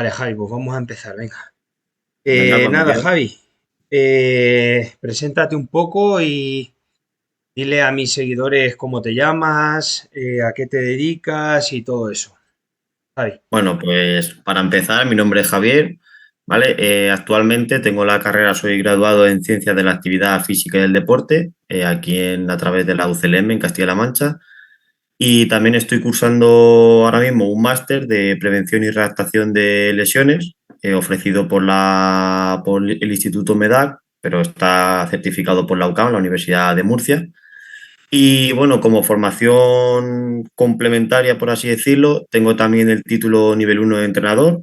Vale, Javi, pues vamos a empezar, venga. Venga, cuando Nada, quieras. Javi, preséntate un poco y dile a mis seguidores cómo te llamas, a qué te dedicas y todo eso. Javi. Bueno, pues para empezar, mi nombre es Javier, ¿vale? Actualmente tengo la carrera, soy graduado en Ciencias de la Actividad Física y del Deporte, a través de la UCLM en Castilla-La Mancha. Y también estoy cursando ahora mismo un máster de Prevención y Readaptación de Lesiones, ofrecido por el Instituto MEDAC, pero está certificado por la UCAM, la Universidad de Murcia. Y bueno, como formación complementaria, por así decirlo, tengo también el título nivel 1 de entrenador,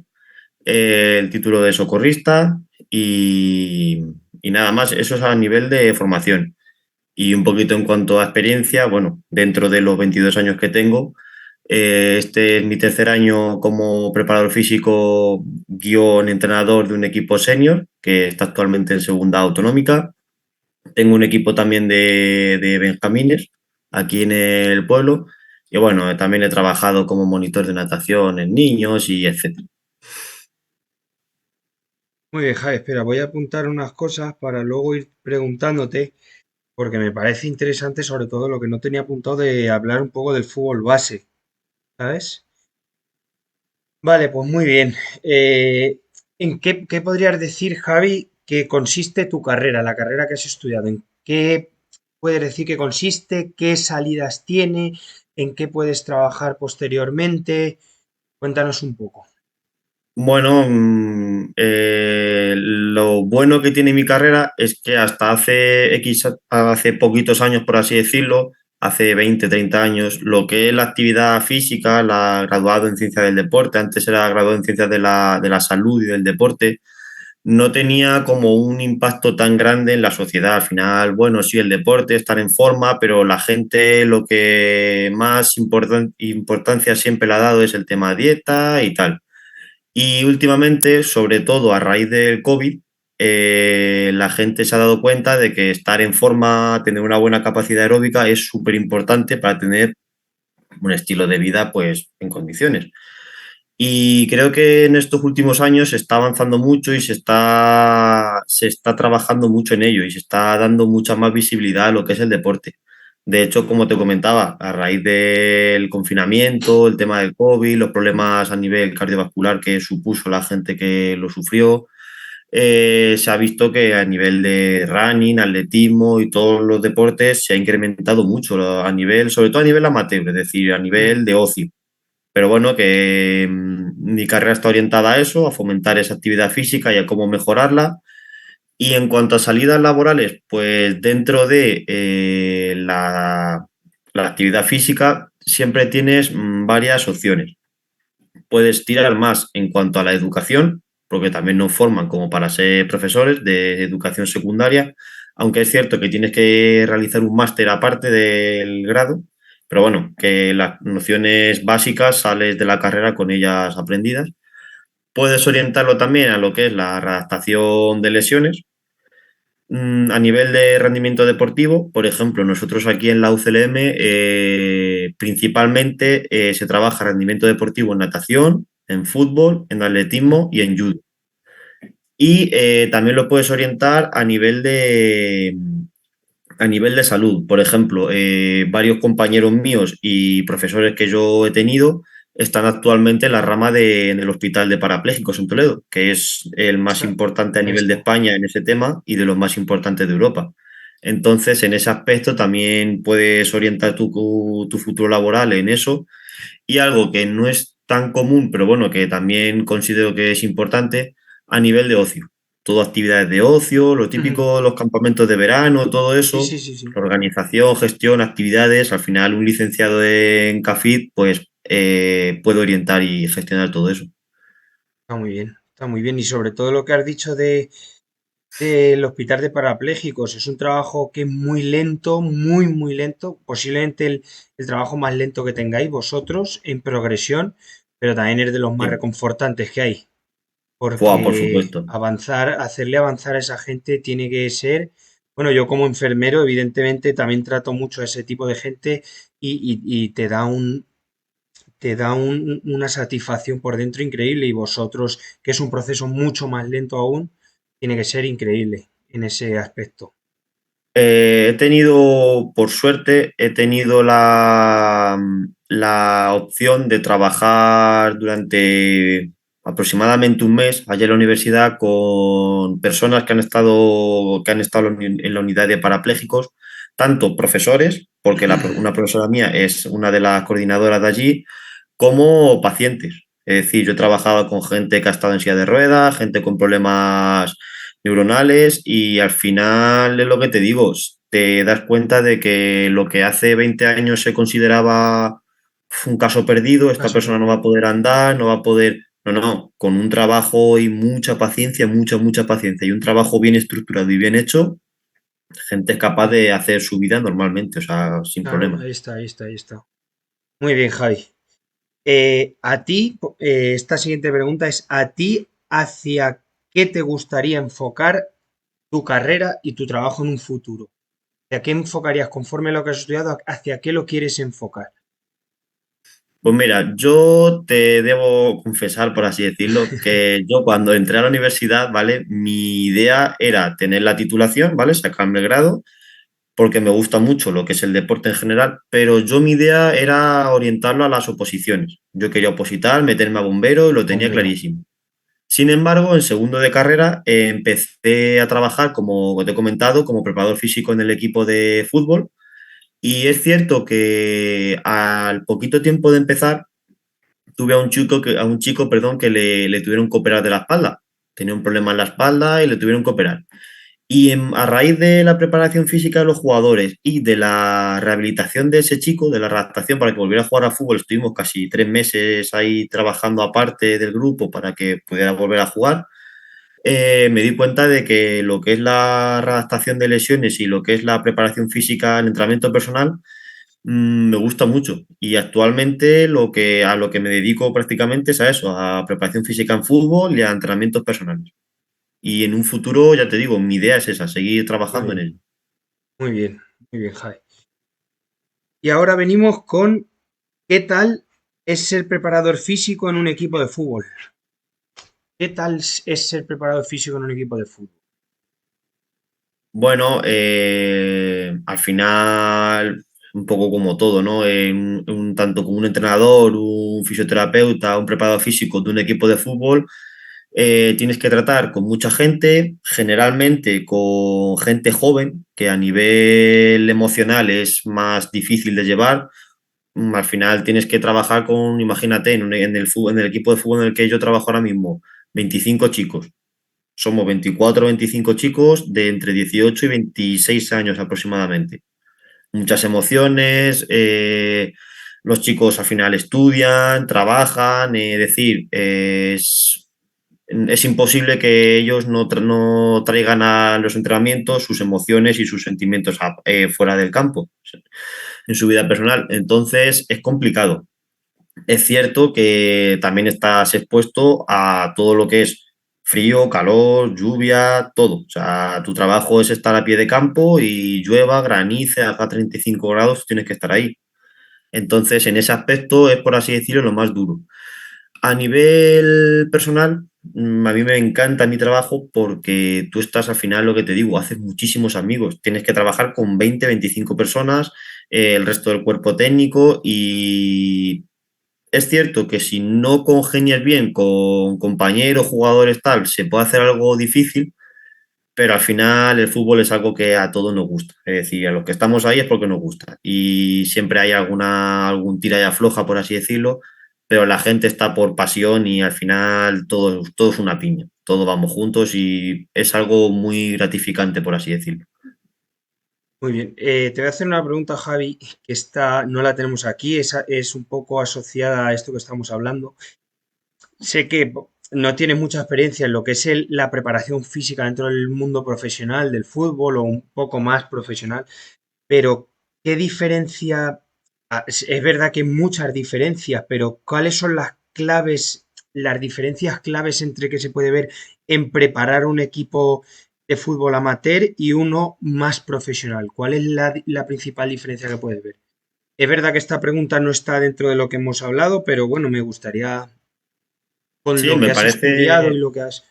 el título de socorrista y, y nada más. Eso es a nivel de formación. Y un poquito en cuanto a experiencia, bueno, dentro de los 22 años que tengo, este es mi tercer año como preparador físico guión entrenador de un equipo senior que está actualmente en segunda autonómica. Tengo un equipo también de benjamines aquí en el pueblo. Y bueno, también he trabajado como monitor de natación en niños y etcétera. Muy bien, Javi, espera, voy a apuntar unas cosas para luego ir preguntándote, porque me parece interesante sobre todo lo que no tenía apuntado de hablar un poco del fútbol base, ¿sabes? Vale, pues muy bien. ¿En qué podrías decir, Javi, que consiste tu carrera, la carrera que has estudiado? ¿En qué puedes decir que consiste? ¿Qué salidas tiene? ¿En qué puedes trabajar posteriormente? Cuéntanos un poco. Bueno, lo bueno que tiene mi carrera es que hasta hace poquitos años, por así decirlo, hace 20, 30 años, lo que es la actividad física, la graduado en ciencias del deporte, antes era graduado en ciencias de la salud y del deporte, no tenía como un impacto tan grande en la sociedad. Al final, bueno, sí, el deporte, estar en forma, pero la gente lo que más importancia siempre le ha dado es el tema dieta y tal. Y últimamente, sobre todo a raíz del COVID, la gente se ha dado cuenta de que estar en forma, tener una buena capacidad aeróbica es súper importante para tener un estilo de vida pues en condiciones. Y creo que en estos últimos años se está avanzando mucho y se está trabajando mucho en ello y se está dando mucha más visibilidad a lo que es el deporte. De hecho, como te comentaba, a raíz del confinamiento, el tema del COVID, los problemas a nivel cardiovascular que supuso la gente que lo sufrió, se ha visto que a nivel de running, atletismo y todos los deportes se ha incrementado mucho a nivel, sobre todo a nivel amateur, es decir, a Mm. nivel de ocio. Pero bueno, que mi carrera está orientada a eso, a fomentar esa actividad física y a cómo mejorarla. Y en cuanto a salidas laborales, pues dentro de la actividad física siempre tienes varias opciones. Puedes tirar más en cuanto a la educación, porque también nos forman como para ser profesores de educación secundaria, aunque es cierto que tienes que realizar un máster aparte del grado, pero bueno, que las nociones básicas sales de la carrera con ellas aprendidas. Puedes orientarlo también a lo que es la redactación de lesiones. A nivel de rendimiento deportivo, por ejemplo, nosotros aquí en la UCLM principalmente se trabaja rendimiento deportivo en natación, en fútbol, en Mm. atletismo y en judo. Y también lo puedes orientar a nivel de salud. Por ejemplo, varios compañeros míos y profesores que yo he tenido están actualmente en la rama en el Hospital de Parapléjicos en Toledo, que es el más Ostras, importante a nivel de esto. España en ese tema y de los más importantes de Europa. Entonces, en ese aspecto también puedes orientar tu futuro laboral en eso. Y algo que no es tan común, pero bueno, que también considero que es importante a nivel de ocio. Todo actividades de ocio, lo Ujú. típico, los campamentos de verano, todo Sí, eso, sí, sí, sí. organización, gestión, actividades. Al final, un licenciado en CAFID, pues puede orientar y gestionar todo eso. Está muy bien, está muy bien. Y sobre todo lo que has dicho del hospital de parapléjicos, es un trabajo que es muy lento, muy lento, posiblemente el trabajo más lento que tengáis vosotros en progresión, pero también es de los más Sí. reconfortantes que hay, Fua, por porque supuesto. avanzar, hacerle avanzar a esa gente tiene que ser, bueno, yo como enfermero, evidentemente, también trato mucho a ese tipo de gente y te da te da una satisfacción por dentro increíble y vosotros, que es un proceso mucho más lento aún, tiene que ser increíble en ese aspecto. He tenido, por suerte, he tenido la opción de trabajar durante aproximadamente un mes allá en la universidad con personas que han estado en la unidad de parapléjicos, tanto profesores, porque una profesora mía es una de las coordinadoras de allí, como pacientes. Es decir, yo he trabajado con gente que ha estado en silla de ruedas, gente con problemas neuronales y al final es lo que te digo, te das cuenta de que lo que hace 20 años se consideraba un caso perdido, esta Caso persona no va perdido. a poder andar, no va a poder... No, no, con un trabajo y mucha paciencia, mucha paciencia y un trabajo bien estructurado y bien hecho, gente es capaz Sí, de hacer su vida normalmente, o sea, sin claro, problema. ahí está, ahí está, ahí está. Muy bien, Javi. A ti, esta siguiente pregunta es, ¿a ti hacia qué te gustaría enfocar tu carrera y tu trabajo en un futuro? ¿Hacia qué enfocarías conforme a lo que has estudiado? ¿Hacia qué lo quieres enfocar? Pues mira, yo te debo confesar, por así decirlo, que yo cuando entré a la universidad, ¿vale? Mi idea era tener la titulación, ¿vale? Sacarme el grado, porque me gusta mucho lo que es el deporte en general, pero yo mi idea era orientarlo a las oposiciones. Yo quería opositar, meterme a bombero y lo tenía Bombero. clarísimo. Sin embargo, en segundo de carrera empecé a trabajar, como te he comentado, como preparador físico en el equipo de fútbol. Y es cierto que al poquito tiempo de empezar, tuve a un chico, perdón, que le tuvieron que operar de la espalda. Tenía un problema en la espalda y le tuvieron que operar. Y a raíz de la preparación física de los jugadores y de la rehabilitación de ese chico, de la adaptación para que volviera a jugar a fútbol, estuvimos casi 3 meses ahí trabajando aparte del grupo para que pudiera volver a jugar. Me di cuenta de que lo que es la readaptación de lesiones y lo que es la preparación física, el entrenamiento personal, me gusta mucho y actualmente a lo que me dedico prácticamente es a eso, a preparación física en fútbol y a entrenamientos personales. Y en un futuro, ya te digo, mi idea es esa, seguir Muy trabajando en bien, ello. muy bien, Javi. Y ahora venimos con ¿qué tal es ser preparador físico en un equipo de fútbol? ¿Qué tal es ser preparador físico en un equipo de fútbol? Bueno, al final, un poco como todo, ¿no? Tanto como un entrenador, un fisioterapeuta, un preparador físico de un equipo de fútbol, tienes que tratar con mucha gente, generalmente con gente joven, que a nivel emocional es más difícil de llevar. Al final tienes que trabajar con, imagínate, en el equipo de fútbol en el que yo trabajo ahora mismo, 25 chicos. Somos 24 o 25 chicos de entre 18 y 26 años aproximadamente. Muchas emociones, los chicos al final estudian, trabajan, decir, es imposible que ellos no traigan a los entrenamientos sus emociones y sus sentimientos fuera del campo, en su vida personal. Entonces es complicado. Es cierto que también estás expuesto a todo lo que es frío, calor, lluvia, todo. O sea, tu trabajo es estar a pie de campo y llueva, granice, haga 35 grados, tienes que estar ahí. Entonces, en ese aspecto es, por así decirlo, lo más duro. A nivel personal, a mí me encanta mi trabajo porque tú estás al final, lo que te digo, haces muchísimos amigos. Tienes que trabajar con 20, 25 personas, el resto del cuerpo técnico y es cierto que si no congenias bien con compañeros, jugadores, tal, se puede hacer algo difícil, pero al final el fútbol es algo que a todos nos gusta. Es decir, a los que estamos ahí es porque nos gusta. Y siempre hay algún tira y afloja, por así decirlo, pero la gente está por pasión y al final todo es una piña. Todos vamos juntos y es algo muy gratificante, por así decirlo. Muy bien. Te voy a hacer una pregunta, Javi, que esta no la tenemos aquí, es un poco asociada a esto que estamos hablando. Sé que no tienes mucha experiencia en lo que es la preparación física dentro del mundo profesional del fútbol o un poco más profesional, pero ¿qué diferencia? Es verdad que hay muchas diferencias, pero ¿cuáles son las claves, las diferencias claves entre que se puede ver en preparar un equipo de fútbol amateur y uno más profesional? ¿Cuál es la principal diferencia que puedes ver? Es verdad que esta pregunta no está dentro de lo que hemos hablado, pero bueno, me gustaría, con Sí, lo me que has estudiado y parece, lo que has...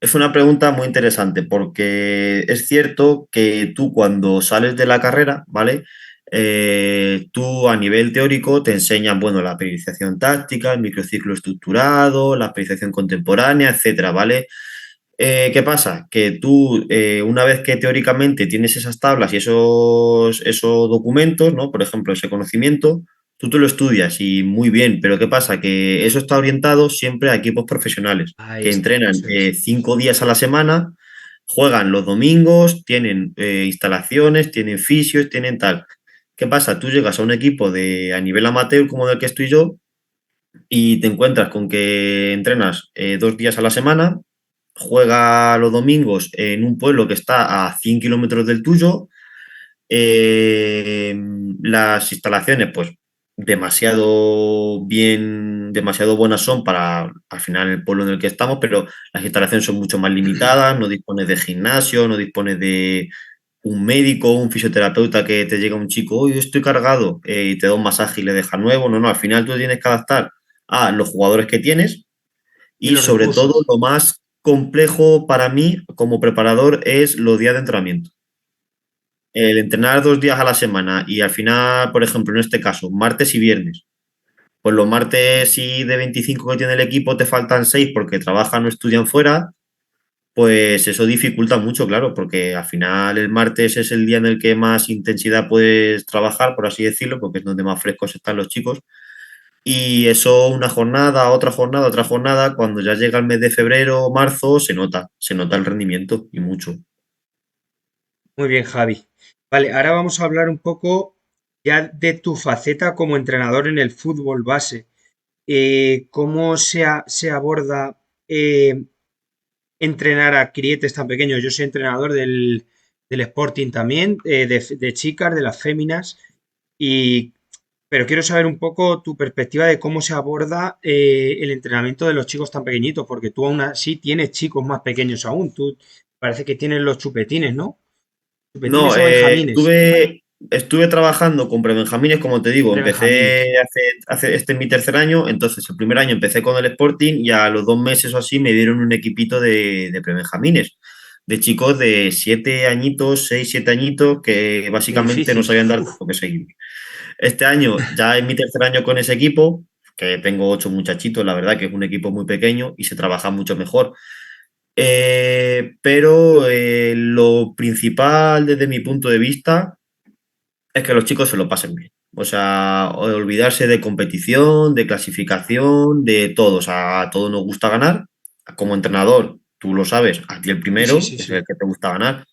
es una pregunta muy interesante porque es cierto que tú cuando sales de la carrera, ¿vale? Tú a nivel teórico te enseñan, bueno, la periodización táctica, el microciclo estructurado, la periodización contemporánea, etcétera, ¿vale? ¿Qué pasa? Que tú, una vez que teóricamente tienes esas tablas y esos documentos, ¿no? Por ejemplo, ese conocimiento, tú te lo estudias y muy bien, pero ¿qué pasa? Que eso está orientado siempre a equipos profesionales Ahí que está, entrenan eso es. 5 días a la semana, juegan los domingos, tienen instalaciones, tienen fisios, tienen tal. ¿Qué pasa? Tú llegas a un equipo a nivel amateur como del que estoy yo y te encuentras con que entrenas 2 días a la semana, juega los domingos en un pueblo que está a 100 kilómetros del tuyo, eh, las instalaciones pues demasiado bien, demasiado buenas son para al final el pueblo en el que estamos, pero las instalaciones son mucho más limitadas, no dispones de gimnasio, no dispones de un médico, un fisioterapeuta que te llega un chico, hoy estoy cargado y te da un masaje y le deja nuevo. No, no, al final tú tienes que adaptar a los jugadores que tienes Y y los sobre todo recursos. lo más complejo para mí como preparador es los días de entrenamiento. El entrenar 2 días a la semana y al final, por ejemplo, en este caso, martes y viernes. Pues los martes si de 25 que tiene el equipo te faltan 6 porque trabajan o estudian fuera, pues eso dificulta mucho, claro, porque al final el martes es el día en el que más intensidad puedes trabajar, por así decirlo, porque es donde más frescos están los chicos. Y eso una jornada, otra jornada, cuando ya llega el mes de febrero o marzo, se nota el rendimiento y mucho. Muy bien, Javi. Vale, ahora vamos a hablar un poco ya de tu faceta como entrenador en el fútbol base. ¿Cómo se aborda entrenar a crietes tan pequeños? Yo soy entrenador del Sporting también, de chicas, de las féminas, y, pero quiero saber un poco tu perspectiva de cómo se aborda el entrenamiento de los chicos tan pequeñitos, porque tú aún así tienes chicos más pequeños aún. Tú parece que tienes los chupetines, ¿no? ¿Chupetines No, o benjamines? estuve trabajando con prebenjamines, como te digo, Prebenjamines. empecé este es mi tercer año, entonces el primer año empecé con el Sporting y a los 2 meses o así me dieron un equipito de prebenjamines, de chicos de 7 añitos, 6, 7 añitos, que Qué básicamente no difícil. sabían dar Uf. lo que seguir. Este año, ya en mi tercer año con ese equipo, que tengo 8 muchachitos, la verdad que es un equipo muy pequeño y se trabaja mucho mejor. Pero lo principal desde mi punto de vista es que los chicos se lo pasen bien. O sea, olvidarse de competición, de clasificación, de todo. O sea, a todos nos gusta ganar. Como entrenador, tú lo sabes, a ti el Sí, sí, primero, sí, es el sí. que te gusta ganar.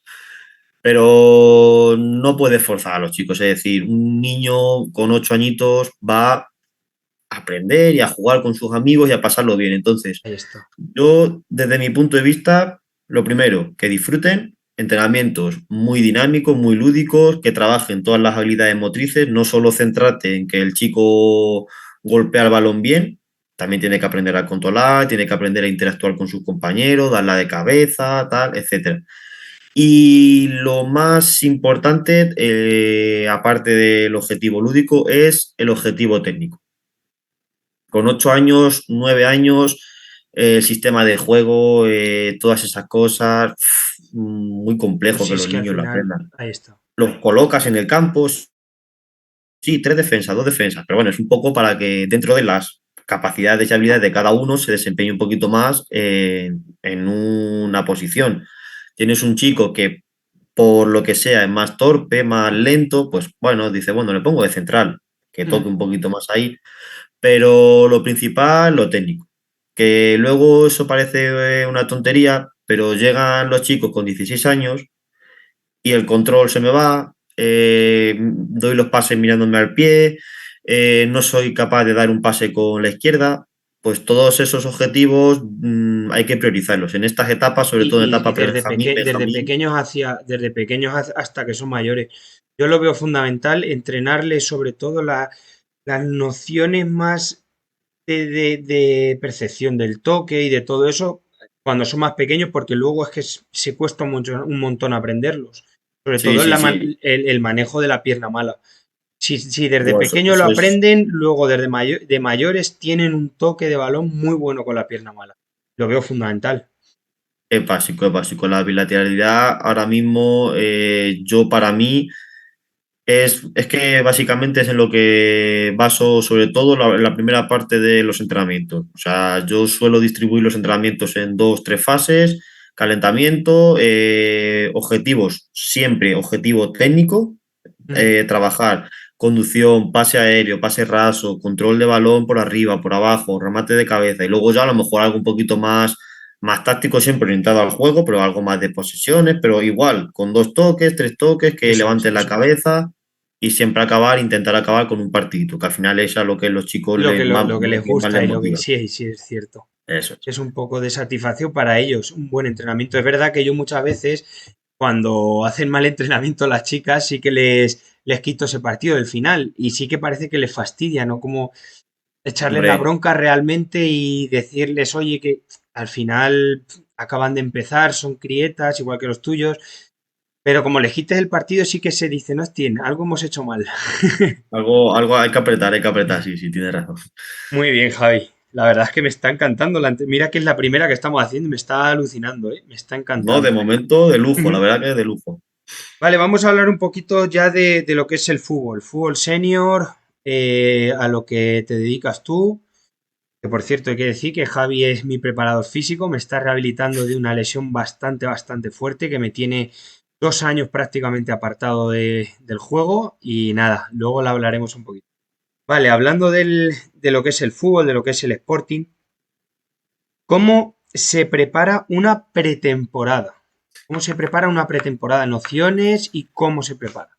Pero no puedes forzar a los chicos. Es decir, un niño con 8 añitos va a aprender y a jugar con sus amigos y a pasarlo bien. Entonces, Ahí está. yo, desde mi punto de vista, lo primero, que disfruten entrenamientos muy dinámicos, muy lúdicos, que trabajen todas las habilidades motrices, no solo centrarte en que el chico golpea el balón bien, también tiene que aprender a controlar, tiene que aprender a interactuar con sus compañeros, darla de cabeza, tal, etcétera. Y lo más importante, aparte del objetivo lúdico, es el objetivo técnico. Con 8 años, 9 años, el sistema de juego, todas esas cosas, muy Pues complejo sí, que es los que al niños lo final, aprendan. ahí está. Los colocas en el campo, sí, 3 defensas, 2 defensas, pero bueno, es un poco para que dentro de las capacidades y habilidades de cada uno se desempeñe un poquito más en una posición. Tienes un chico que por lo que sea es más torpe, más lento, pues bueno, dice, bueno, le pongo de central, que toque Mm. un poquito más ahí, pero lo principal, lo técnico. Que luego eso parece una tontería, pero llegan los chicos con 16 años y el control se me va, doy los pases mirándome al pie, no soy capaz de dar un pase con la izquierda, pues todos esos objetivos hay que priorizarlos. En estas etapas, sobre todo en Y etapa desde, pre-Benjamín, desde Benjamín, pequeños desde pequeños hasta que son mayores. Yo lo veo fundamental entrenarles sobre todo las nociones más de percepción del toque y de todo eso cuando son más pequeños, porque luego es que se cuesta mucho, un montón aprenderlos. Sobre sí, todo sí, sí. el manejo de la pierna mala. si desde Pues pequeño lo eso es aprenden, luego de mayores tienen un toque de balón muy bueno con la pierna mala. Lo veo fundamental. es básico, es básico. La bilateralidad ahora mismo, yo para mí, es que básicamente es en lo que baso sobre todo la primera parte de los entrenamientos. O sea, yo suelo distribuir los entrenamientos en dos, tres fases: calentamiento, objetivos, siempre objetivo técnico, Mm. trabajar conducción, pase aéreo, pase raso, control de balón por arriba, por abajo, remate de cabeza, y luego ya a lo mejor algo un poquito más táctico, siempre orientado al juego, pero algo más de posesiones, pero igual, con dos toques, tres toques, que Eso es, levanten la eso es. cabeza y siempre intentar acabar con un partidito, que al final es a lo que los chicos Lo que les más gusta les y lo que motiva. sí, sí es cierto. Eso es. Es un poco de satisfacción para ellos, un buen entrenamiento. Es verdad que yo muchas veces, cuando hacen mal entrenamiento las chicas, sí que les quito ese partido del final y sí que parece que les fastidia, ¿no? Como echarles la Hombre, bronca realmente y decirles, oye, que al final acaban de empezar, son crietas, igual que los tuyos, pero como les quites el partido sí que se dice, no, tiene, algo hemos hecho mal. algo hay que apretar, sí, sí, tienes razón. Muy bien, Javi. La verdad es que me está encantando. Mira que es la primera que estamos haciendo y me está alucinando, ¿eh? Me está No, de encantando. momento de lujo, la Ujú. verdad que es de lujo. Vale, vamos a hablar un poquito ya de lo que es el fútbol. Fútbol senior, a lo que te dedicas tú. Que por cierto, hay que decir que Javi es mi preparador físico, me está rehabilitando de una lesión bastante fuerte que me tiene 2 años prácticamente apartado del juego y nada, luego la hablaremos un poquito. Vale, hablando de lo que es el fútbol, de lo que es el Sporting, ¿cómo se prepara una pretemporada? ¿Cómo se prepara una pretemporada? Nociones y cómo se prepara.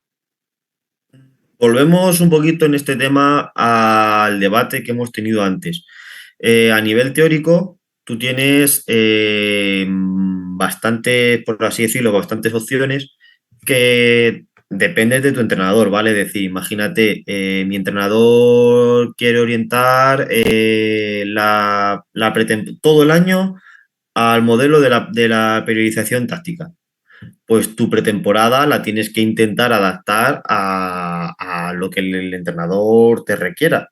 Volvemos un poquito en este tema al debate que hemos tenido antes. A nivel teórico, tú tienes bastante, por así decirlo, bastantes opciones que dependen de tu entrenador, ¿vale? Es decir, imagínate, mi entrenador quiere orientar todo el año al modelo de la periodización táctica. Pues tu pretemporada la tienes que intentar adaptar a lo que el entrenador te requiera.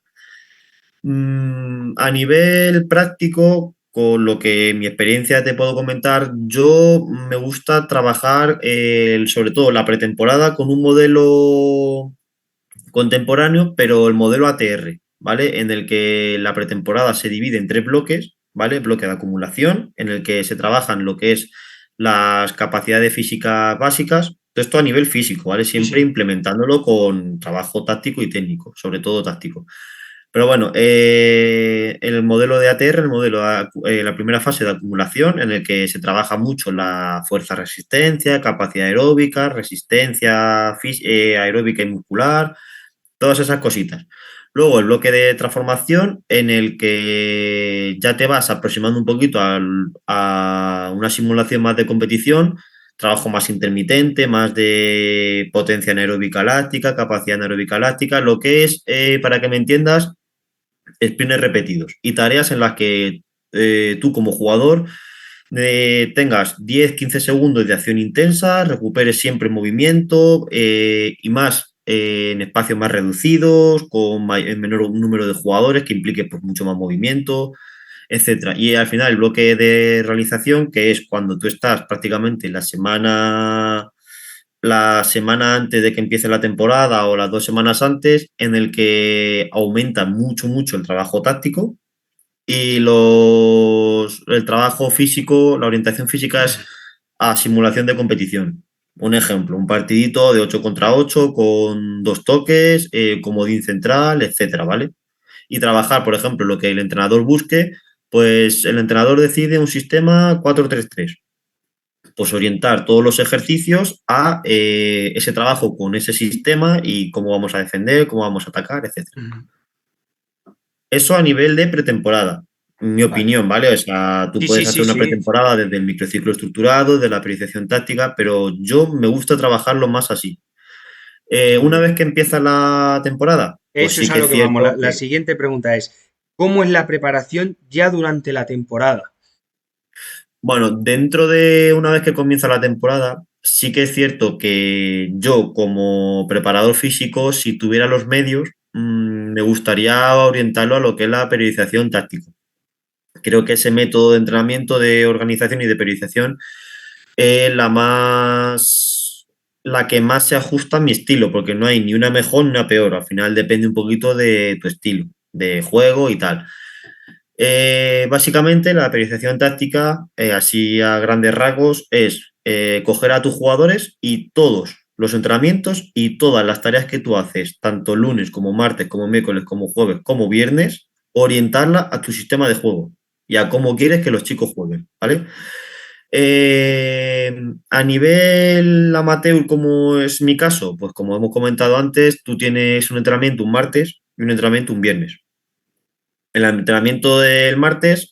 A nivel práctico, con lo que mi experiencia te puedo comentar, yo me gusta trabajar sobre todo la pretemporada con un modelo contemporáneo, pero el modelo ATR, ¿vale? En el que la pretemporada se divide en tres bloques, ¿vale? Bloque de acumulación, en el que se trabajan lo que es las capacidades físicas básicas, esto a nivel físico, ¿vale? Sí, Siempre sí. implementándolo con trabajo táctico y técnico, sobre todo táctico. Pero bueno, el modelo de ATR, la primera fase de acumulación, en el que se trabaja mucho la fuerza-resistencia, capacidad aeróbica, resistencia aeróbica y muscular, todas esas cositas. Luego el bloque de transformación en el que ya te vas aproximando un poquito a una simulación más de competición, trabajo más intermitente, más de potencia anaeróbica láctica, capacidad anaeróbica láctica, lo que es, para que me entiendas, sprints repetidos y tareas en las que tú como jugador tengas 10-15 segundos de acción intensa, recuperes siempre movimiento y más en espacios más reducidos, en menor número de jugadores, que implique pues, mucho más movimiento, etcétera. Y al final el bloque de realización, que es cuando tú estás prácticamente la semana antes de que empiece la temporada o las 2 semanas antes, en el que aumenta mucho el trabajo táctico y el trabajo físico, la orientación física es a simulación de competición. Un ejemplo, un partidito de 8 contra 8 con dos toques, comodín central, etcétera, ¿vale? Y trabajar, por ejemplo, lo que el entrenador busque, pues el entrenador decide un sistema 4-3-3. Pues orientar todos los ejercicios a ese trabajo con ese sistema y cómo vamos a defender, cómo vamos a atacar, etcétera. Ujú. Eso a nivel de pretemporada, mi Vale. opinión, ¿vale? O sea, tú Sí, sí, puedes sí, hacer una sí. pretemporada desde el microciclo estructurado, de la periodización táctica, pero yo me gusta trabajarlo más así. Una Sí. vez que empieza la temporada, pues Eso sí es a que lo es que vamos. cierto La que, siguiente pregunta es, ¿cómo es la preparación ya durante la temporada? bueno, dentro de una vez que comienza la temporada, sí que es cierto que yo, como preparador físico, si tuviera los medios, me gustaría orientarlo a lo que es la periodización táctica. Creo que ese método de entrenamiento, de organización y de periodización es la que más se ajusta a mi estilo, porque no hay ni una mejor ni una peor. Al final depende un poquito de tu estilo, de juego y tal. Básicamente, la periodización táctica, así a grandes rasgos, es coger a tus jugadores y todos los entrenamientos y todas las tareas que tú haces, tanto lunes como martes, como miércoles, como jueves, como viernes, orientarla a tu sistema de juego y a cómo quieres que los chicos jueguen, ¿vale? A nivel amateur, como es mi caso, pues como hemos comentado antes, tú tienes un entrenamiento un martes y un entrenamiento un viernes. El entrenamiento del martes,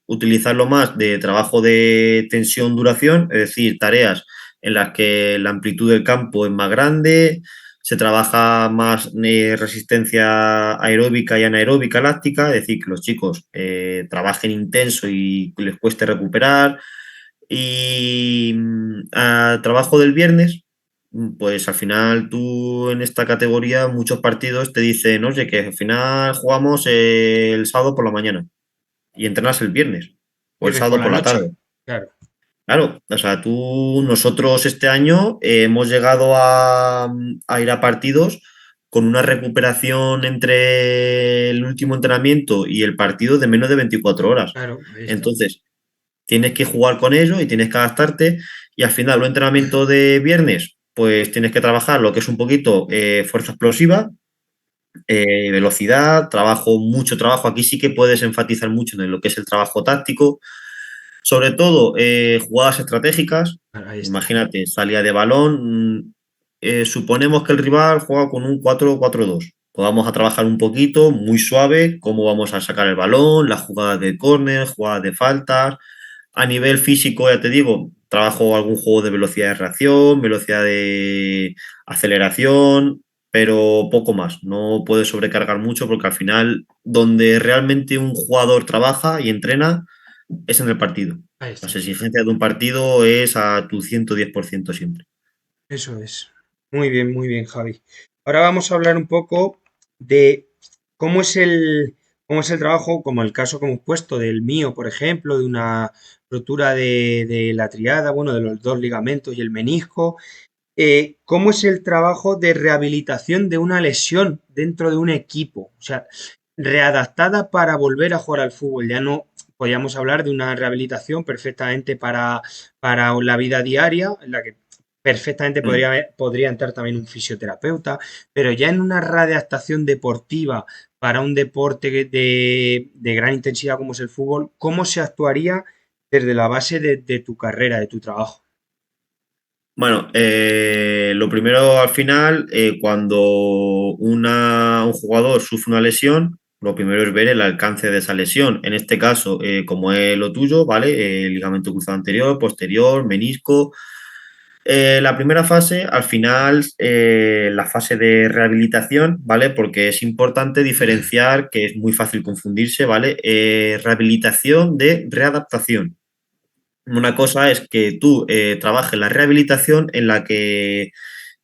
utilizarlo más de trabajo de tensión-duración, es decir, tareas en las que la amplitud del campo es más grande, se trabaja más resistencia aeróbica y anaeróbica láctica, es decir, que los chicos trabajen intenso y les cueste recuperar. Y a trabajo del viernes, pues al final tú en esta categoría muchos partidos te dicen, oye, que al final jugamos el sábado por la mañana y entrenas el viernes o el Viernes por sábado la por la noche, tarde. claro, Claro, o sea, nosotros este año hemos llegado a ir a partidos con una recuperación entre el último entrenamiento y el partido de menos de 24 horas. claro, ahí está. Entonces, tienes que jugar con ello y tienes que adaptarte. Y al final, un entrenamiento de viernes, pues tienes que trabajar lo que es un poquito fuerza explosiva, velocidad, mucho trabajo. Aquí sí que puedes enfatizar mucho en lo que es el trabajo táctico, sobre todo jugadas estratégicas. Ahí está. Imagínate, salida de balón. Suponemos que el rival juega con un 4-4-2. Pues vamos a trabajar un poquito, muy suave, cómo vamos a sacar el balón, las jugadas de córner, jugadas de faltas. A nivel físico, ya te digo, trabajo algún juego de velocidad de reacción, velocidad de aceleración, pero poco más. No puedes sobrecargar mucho porque al final, donde realmente un jugador trabaja y entrena es en el partido. Ahí Las está. exigencias de un partido es a tu 110% siempre. Eso es. Muy bien, Javi. Ahora vamos a hablar un poco de cómo es cómo es el trabajo, como el caso que hemos puesto del mío, por ejemplo, de una rotura de la triada, bueno, de los dos ligamentos y el menisco. ¿Cómo es el trabajo de rehabilitación de una lesión dentro de un equipo? O sea, readaptada para volver a jugar al fútbol. Ya no podríamos hablar de una rehabilitación perfectamente para la vida diaria, en la que perfectamente Mm. podría entrar también un fisioterapeuta, pero ya en una readaptación deportiva para un deporte de gran intensidad como es el fútbol, ¿cómo se actuaría desde la base de tu carrera, de tu trabajo? Bueno, lo primero al final, cuando un jugador sufre una lesión, lo primero es ver el alcance de esa lesión. En este caso, como es lo tuyo, ¿vale? Ligamento cruzado anterior, posterior, menisco. La primera fase, al final, la fase de rehabilitación, ¿vale? Porque es importante diferenciar, que es muy fácil confundirse, ¿vale? Rehabilitación de readaptación. Una cosa es que tú trabajes la rehabilitación en la que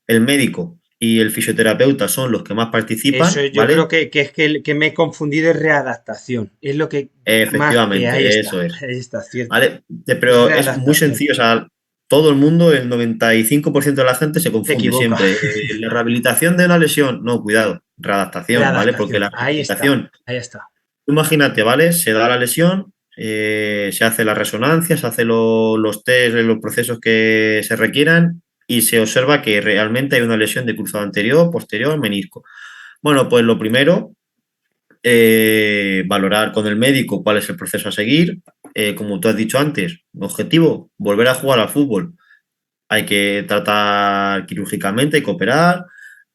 el médico y el fisioterapeuta son los que más Eso participan, yo creo ¿vale? que es que me he confundido de readaptación. Es lo que más que Efectivamente, eso es. ahí está, cierto. ¿Vale? Es Pero es muy readaptación. sencillo, o sea, todo el mundo, el 95% de la gente se Se confunde equivoca. siempre. La rehabilitación de una lesión, no, cuidado, readaptación, ¿vale? Porque Readaptación. la rehabilitación, Ahí está. imagínate, ¿vale? Se da la lesión, se hace la resonancia, se hacen los test, los procesos que se requieran y se observa que realmente hay una lesión de cruzado anterior, posterior, menisco. Bueno, pues lo primero, valorar con el médico cuál es el proceso a seguir. Como tú has dicho antes, objetivo, volver a jugar al fútbol. Hay que tratar quirúrgicamente, hay que operar.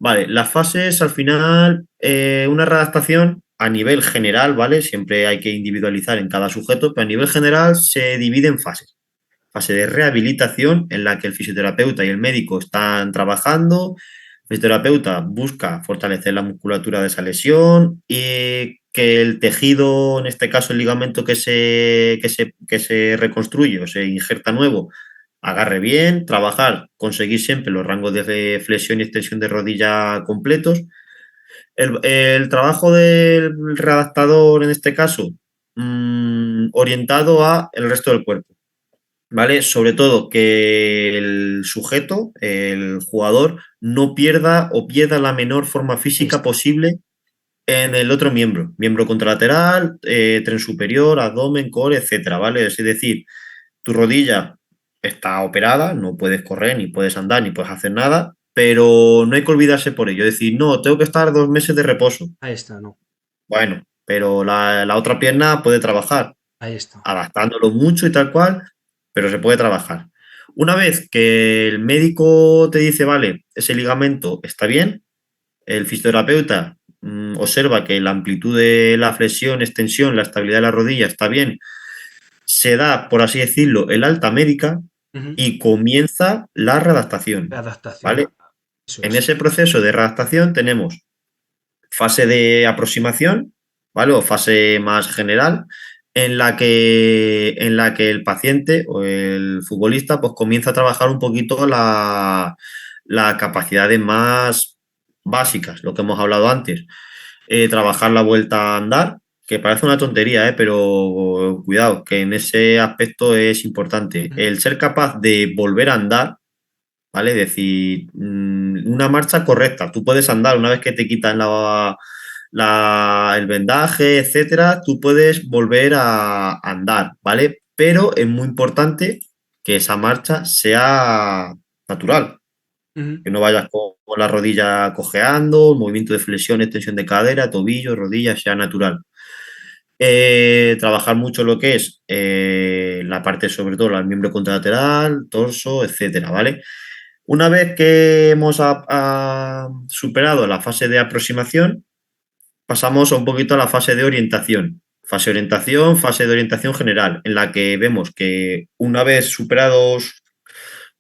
Vale, las fases al final, una readaptación a nivel general, ¿vale? Siempre hay que individualizar en cada sujeto, pero a nivel general se divide en fases. Fase de rehabilitación en la que el fisioterapeuta y el médico están trabajando. El fisioterapeuta busca fortalecer la musculatura de esa lesión y que el tejido, en este caso el ligamento que se reconstruye o se injerta nuevo, agarre bien, trabajar, conseguir siempre los rangos de flexión y extensión de rodilla completos. El trabajo del redactador en este caso, orientado a el resto del cuerpo, ¿vale? Sobre todo que el sujeto, el jugador, no pierda o pierda la menor forma física Esto. posible en el otro miembro, miembro contralateral, tren superior, abdomen, core, etcétera, ¿vale? Es decir, tu rodilla está operada, no puedes correr, ni puedes andar, ni puedes hacer nada, pero no hay que olvidarse por ello. Es decir, no, tengo que estar 2 meses de reposo. Ahí está, no. Bueno, pero la otra pierna puede trabajar, Ahí está. adaptándolo mucho y tal cual, pero se puede trabajar. Una vez que el médico te dice, vale, ese ligamento está bien, el fisioterapeuta observa que la amplitud de la flexión, extensión, la estabilidad de la rodilla está bien, se da, por así decirlo, el alta médica Ujú. y comienza la La redactación, adaptación, ¿vale? eso En es. ese proceso de redactación tenemos fase de aproximación, ¿vale? O fase más general, en la que el paciente o el futbolista pues comienza a trabajar un poquito las capacidades más básicas, lo que hemos hablado antes. Trabajar la vuelta a andar, que parece una tontería, pero cuidado, que en ese aspecto es importante. Ujú. El ser capaz de volver a andar, ¿vale? Es decir, una marcha correcta. Tú puedes andar una vez que te quitan el vendaje, etcétera, tú puedes volver a andar, ¿vale? Pero es muy importante que esa marcha sea natural, Ujú. que no vayas con la rodilla cojeando, movimiento de flexión, extensión de cadera, tobillo, rodilla, sea natural. Trabajar mucho lo que es la parte, sobre todo, el miembro contralateral, torso, etcétera, ¿vale? Una vez que hemos superado la fase de aproximación, pasamos un poquito a la fase de orientación. Fase de orientación general, en la que vemos que una vez superados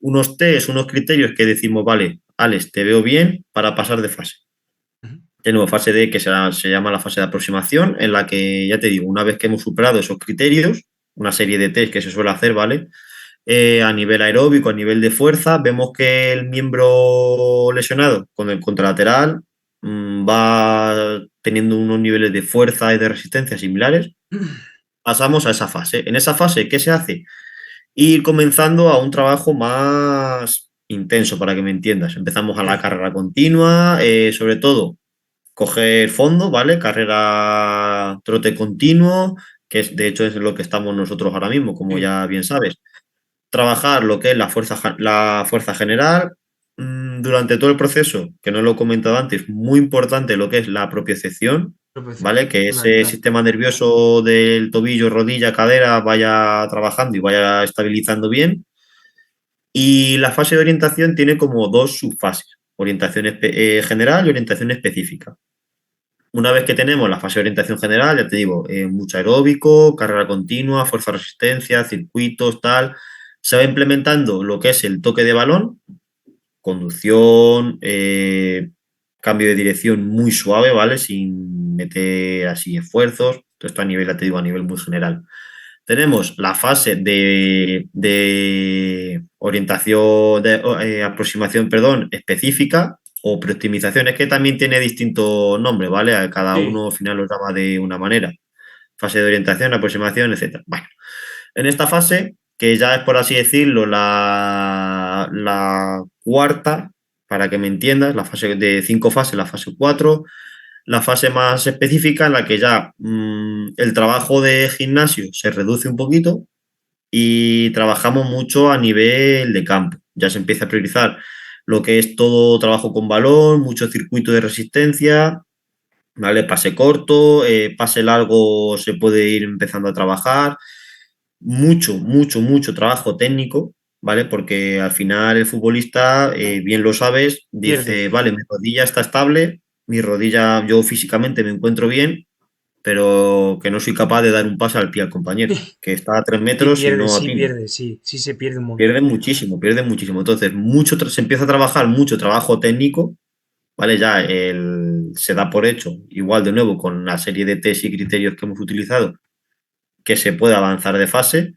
unos test, unos criterios que decimos, vale, Alex, te veo bien para pasar de fase. Ujú. Tenemos fase D, que se llama la fase de aproximación, en la que, ya te digo, una vez que hemos superado esos criterios, una serie de test que se suele hacer, ¿vale? A nivel aeróbico, a nivel de fuerza, vemos que el miembro lesionado con el contralateral va teniendo unos niveles de fuerza y de resistencia similares. Pasamos a esa fase. En esa fase, ¿qué se hace? Ir comenzando a un trabajo más intenso, para que me entiendas. Empezamos a la Sí. carrera continua, sobre todo coger fondo, ¿vale? Carrera trote continuo, que es, de hecho es lo que estamos nosotros ahora mismo, como Sí. ya bien sabes. Trabajar lo que es la fuerza general durante todo el proceso, que no lo he comentado antes, muy importante lo que es la propiocepción, Propio- ¿vale? Que ese Fundamental. sistema nervioso del tobillo, rodilla, cadera vaya trabajando y vaya estabilizando bien. Y la fase de orientación tiene como dos subfases, orientación general y orientación específica. Una vez que tenemos la fase de orientación general, ya te digo, mucho aeróbico, carrera continua, fuerza-resistencia, circuitos, tal, se va implementando lo que es el toque de balón, conducción, cambio de dirección muy suave, ¿vale? Sin meter así esfuerzos. Todo esto a nivel, ya te digo, a nivel muy general. Tenemos la fase de orientación, de aproximación, perdón, específica o preoptimización. Es que también tiene distintos nombres, ¿vale? A cada Sí. uno al final lo llama de una manera. Fase de orientación, aproximación, etcétera. Bueno, en esta fase, que ya es por así decirlo, la cuarta, para que me entiendas, la fase de 5 fases, la fase 4, la fase más específica en la que ya el trabajo de gimnasio se reduce un poquito y trabajamos mucho a nivel de campo. Ya se empieza a priorizar lo que es todo trabajo con balón, mucho circuito de resistencia, ¿vale? Pase corto, pase largo se puede ir empezando a trabajar. Mucho, mucho, mucho trabajo técnico, ¿vale? Porque al final el futbolista, bien lo sabes, Pierde. dice, vale, mi rodilla está estable, mi rodilla, yo físicamente me encuentro bien, pero que no soy capaz de dar un pase al pie al compañero, que está a 3 metros y no Sí atina. pierde, sí. Sí se pierde un montón. Pierde muchísimo, pierde muchísimo. Entonces, se empieza a trabajar mucho trabajo técnico, ¿vale? Ya se da por hecho, igual de nuevo con la serie de test y criterios que hemos utilizado, que se puede avanzar de fase.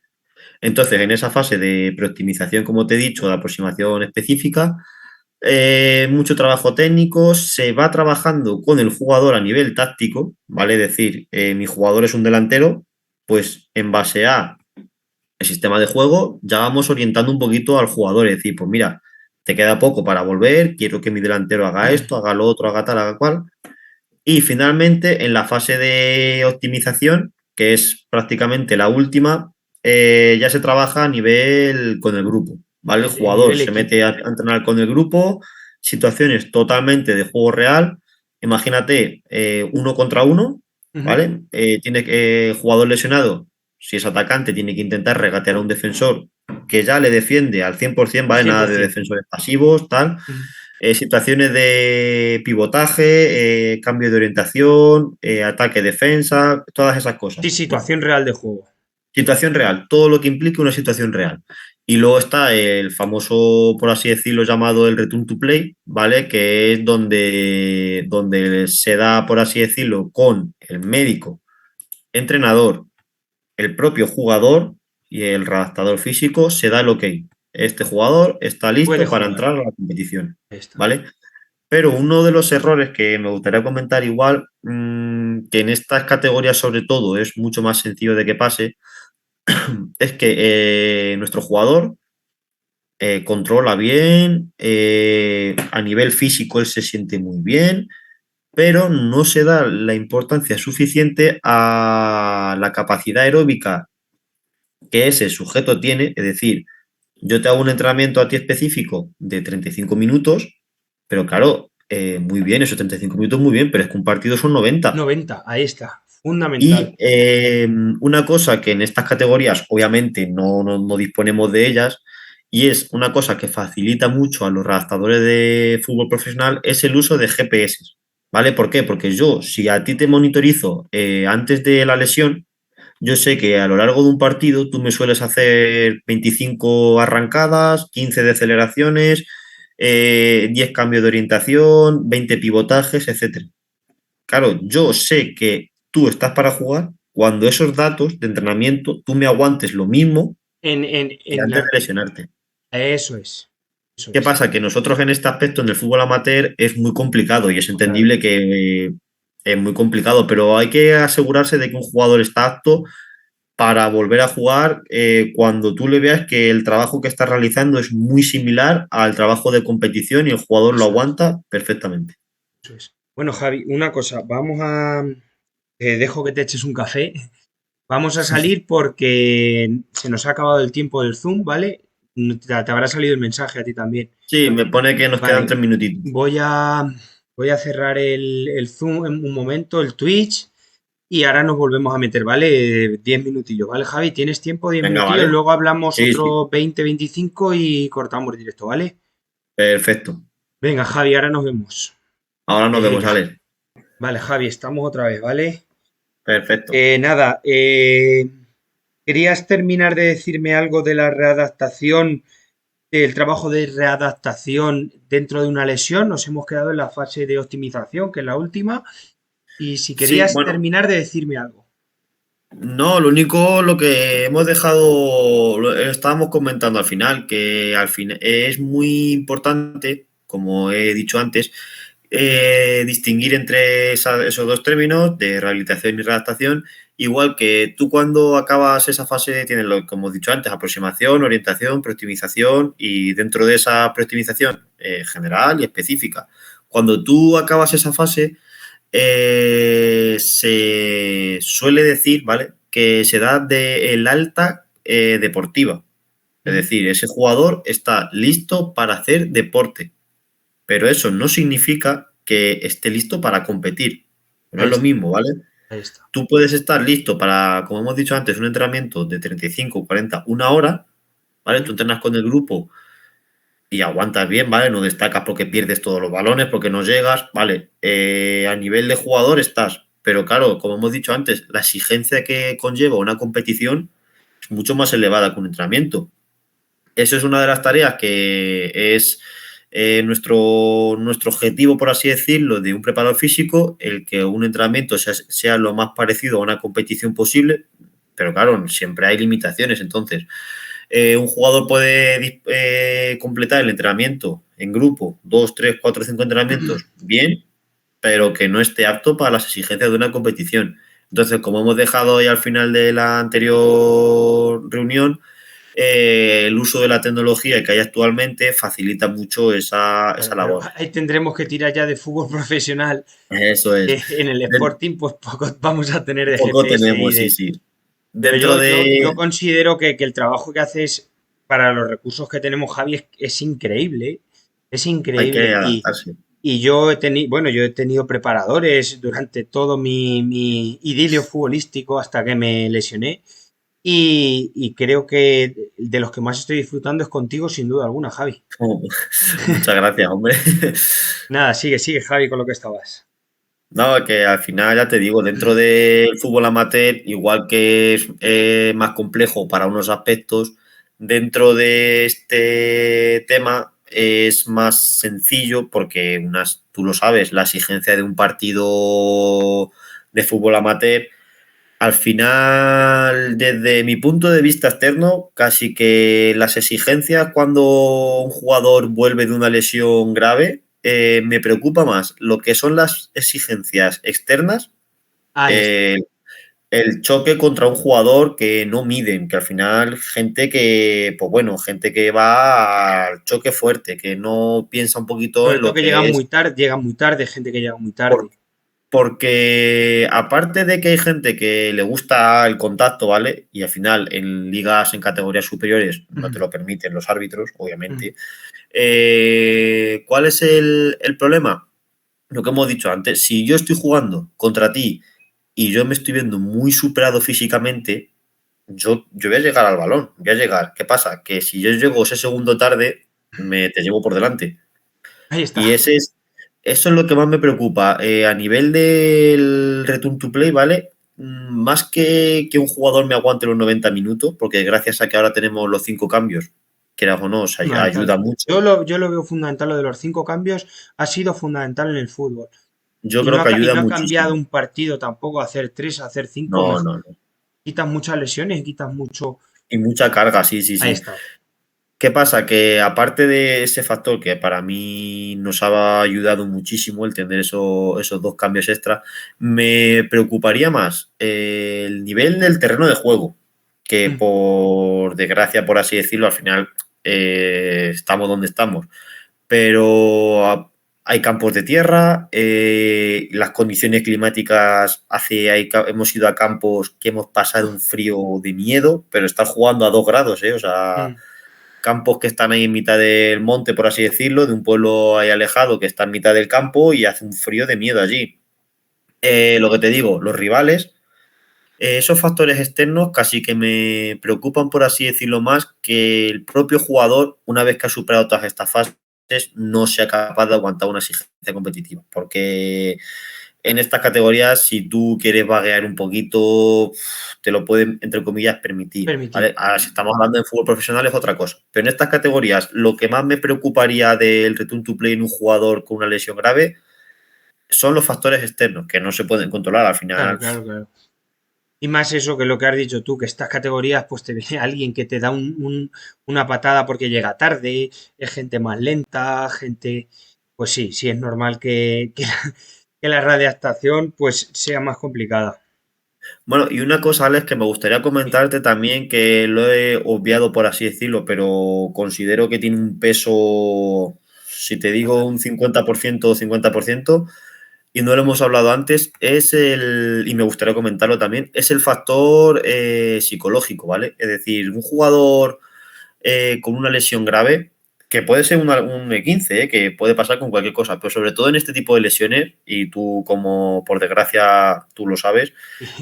Entonces, en esa fase de preoptimización, como te he dicho, de aproximación específica, mucho trabajo técnico, se va trabajando con el jugador a nivel táctico, ¿vale? Es decir, mi jugador es un delantero, pues en base a el sistema de juego ya vamos orientando un poquito al jugador, es decir, pues mira, te queda poco para volver, quiero que mi delantero haga esto, haga lo otro, haga tal, haga cual. Y finalmente, en la fase de optimización, que es prácticamente la última, ya se trabaja a nivel con el grupo, ¿vale? El En jugador nivel se equipo. mete a entrenar con el grupo, situaciones totalmente de juego real. Imagínate, uno contra uno, Ujú. ¿vale? Tiene que, jugador lesionado, si es atacante, tiene que intentar regatear a un defensor que ya le defiende al 100%, Al ¿vale? Nada de 100%. defensores pasivos, tal. Ujú. Situaciones de pivotaje, cambio de orientación, ataque-defensa, todas esas Sí, cosas. situación real de juego. Situación real, todo lo que implique una situación real. Y luego está el famoso, por así decirlo, llamado el return to play, ¿vale? Que es donde se da, por así decirlo, con el médico, entrenador, el propio jugador y el redactador físico, se da el ok. Este jugador está Puede listo para jugar. entrar a la competición, Ahí está. ¿vale? Pero uno de los errores que me gustaría comentar igual, que en estas categorías sobre todo es mucho más sencillo de que pase, es que nuestro jugador controla bien, a nivel físico él se siente muy bien, pero no se da la importancia suficiente a la capacidad aeróbica que ese sujeto tiene, es decir, yo te hago un entrenamiento a ti específico de 35 minutos, pero claro, muy bien, esos 35 minutos muy bien, pero es que un partido son 90. 90, ahí está. Y Fundamental. una cosa que en estas categorías obviamente no disponemos de ellas, y es una cosa que facilita mucho a los redactadores de fútbol profesional, es el uso de GPS. ¿Vale? ¿Por qué? Porque yo, si a ti te monitorizo antes de la lesión, yo sé que a lo largo de un partido tú me sueles hacer 25 arrancadas, 15 deceleraciones, 10 cambios de orientación, 20 pivotajes, etcétera. Claro, yo sé que tú estás para jugar cuando esos datos de entrenamiento tú me aguantes lo mismo que En antes la... de lesionarte. Eso es. Eso ¿Qué es. pasa? Que nosotros en este aspecto, en el fútbol amateur, es muy complicado y es Claro. entendible que es muy complicado, pero hay que asegurarse de que un jugador está apto para volver a jugar cuando tú le veas que el trabajo que está realizando es muy similar al trabajo de competición y el jugador lo Eso es. aguanta perfectamente. Eso es. Bueno, Javi, una cosa. Vamos a... Te dejo que te eches un café. Vamos a salir porque se nos ha acabado el tiempo del Zoom, ¿vale? Te habrá salido el mensaje a ti también. Sí, me pone que nos quedan Vale, 3 minutitos. voy a, voy a cerrar el Zoom en un momento, el Twitch, y ahora nos volvemos a meter, ¿vale? 10 minutillos, ¿vale, Javi? ¿Tienes tiempo? 10 Venga, minutillos, vale. luego hablamos Sí, sí, otros 20, 25 y cortamos directo, ¿vale? perfecto. Venga, Javi, ahora nos vemos. Ahora nos vemos, Venga, Alex. vale, Javi, estamos otra vez, ¿vale? Perfecto. Nada, ¿querías terminar de decirme algo de la readaptación, del trabajo de readaptación dentro de una lesión? Nos hemos quedado en la fase de optimización, que es la última. Y si Sí, querías bueno, terminar de decirme algo. no, lo único, lo que hemos dejado, lo estábamos comentando al final, que al fin es muy importante, como he dicho antes, distinguir entre esos dos términos de rehabilitación y readaptación, igual que tú cuando acabas esa fase tienes, lo, como he dicho antes, aproximación, orientación, preoptimización y dentro de esa preoptimización general y específica. Cuando tú acabas esa fase, se suele decir, ¿vale? Que se da de el alta deportiva. Es Ujú. decir, ese jugador está listo para hacer deporte, pero eso no significa que esté listo para competir. No Ahí es lo está, mismo, ¿vale? ahí está. Tú puedes estar listo para, como hemos dicho antes, un entrenamiento de 35, 40, una hora, ¿vale? Tú Ujú. entrenas con el grupo y aguantas bien, ¿vale? No destacas porque pierdes todos los balones, porque no llegas, ¿vale? A nivel de jugador estás, pero claro, como hemos dicho antes, la exigencia que conlleva una competición es mucho más elevada que un entrenamiento. Eso es una de las tareas que es nuestro objetivo, por así decirlo, de un preparador físico, el que un entrenamiento sea lo más parecido a una competición posible. pero claro, siempre hay limitaciones. Entonces, un jugador puede completar el entrenamiento en grupo, 2, 3, 4, 5 entrenamientos, bien, pero que no esté apto para las exigencias de una competición. Entonces, como hemos dejado ahí al final de la anterior reunión, el uso de la tecnología que hay actualmente facilita mucho esa Claro, claro. labor. Ahí tendremos que tirar ya de fútbol profesional. Eso es. En el Sporting, pues poco vamos a tener de Poco GPS y tenemos, sí, de. sí. Pero Dentro yo de... considero que el trabajo que haces para los recursos que tenemos, Javi, es increíble. Es Hay que increíble. adaptarse. Y yo he tenido, bueno, yo he tenido preparadores durante todo mi idilio futbolístico hasta que me lesioné. Y creo que de los que más estoy disfrutando es contigo, sin duda alguna, Javi. Oh, muchas gracias, hombre. Nada, sigue, sigue, Javi, con lo que estabas. No, que al final ya te digo, dentro del fútbol amateur, igual que es más complejo para unos aspectos, dentro de este tema es más sencillo porque tú lo sabes, la exigencia de un partido de fútbol amateur, al final, desde mi punto de vista externo, casi que las exigencias cuando un jugador vuelve de una lesión grave, me preocupa más lo que son las exigencias externas, Ahí está. eh, el choque contra un jugador que no miden, que al final gente que, pues bueno, gente que va al choque fuerte, que no piensa un poquito Sobre en todo lo que que es llegan muy tarde, gente que llega muy por tarde. porque aparte de que hay gente que le gusta el contacto, ¿vale? Y al final en ligas, en categorías superiores, no te lo permiten los árbitros, obviamente. ¿Cuál es el problema? Lo que hemos dicho antes, si yo estoy jugando contra ti y yo me estoy viendo muy superado físicamente, yo voy a llegar al balón, voy a llegar. ¿Qué pasa? Que si yo llego ese segundo tarde, te llevo por delante. Ahí está. Y eso es lo que más me preocupa. A nivel del return to play, ¿vale? Más que un jugador me aguante los 90 minutos, porque gracias a que ahora tenemos los 5 cambios, quieras o no, Fundamental. ayuda mucho. Yo lo veo fundamental, lo de los 5 cambios ha sido fundamental en el fútbol. Yo Y no creo ha, que y ayuda no ha cambiado muchísimo. un partido tampoco a hacer tres, a hacer cinco, No, mejor. no, no. Quitas muchas lesiones, quitas mucho. Y mucha carga, sí, sí, Ahí sí. está. ¿Qué pasa? Que aparte de ese factor que para mí nos ha ayudado muchísimo el tener esos 2 cambios extra, me preocuparía más el nivel del terreno de juego, que por desgracia, por así decirlo, al final estamos donde estamos. Pero hay campos de tierra, las condiciones climáticas hemos ido a campos que hemos pasado un frío de miedo, pero estar jugando a 2 grados, ¿eh? O sea, campos que están ahí en mitad del monte, por así decirlo, de un pueblo ahí alejado que está en mitad del campo y hace un frío de miedo allí. Lo que te digo, los rivales, esos factores externos casi que me preocupan, por así decirlo, más que el propio jugador, una vez que ha superado todas estas fases, no sea capaz de aguantar una exigencia competitiva. Porque en estas categorías, si tú quieres vaguear un poquito, te lo pueden, entre comillas, permitir. Permitir. ¿Vale? Ahora, si estamos hablando de fútbol profesional es otra cosa. Pero en estas categorías, lo que más me preocuparía del return to play en un jugador con una lesión grave son los factores externos, que no se pueden controlar. Al Claro, final, claro, claro. Y más eso que lo que has dicho tú, que estas categorías, pues te viene alguien que te da una patada porque llega tarde, es gente más lenta, gente. Pues sí, sí es normal que la readaptación pues sea más complicada. bueno, y una cosa, Alex, que me gustaría comentarte también, que lo he obviado por así decirlo, pero considero que tiene un peso, si te digo un 50% o 50%, y no lo hemos hablado antes, y me gustaría comentarlo también, es el factor psicológico, ¿vale? Es decir, un jugador con una lesión grave, que puede ser un E15, que puede pasar con cualquier cosa, pero sobre todo en este tipo de lesiones, y tú como por desgracia tú lo sabes,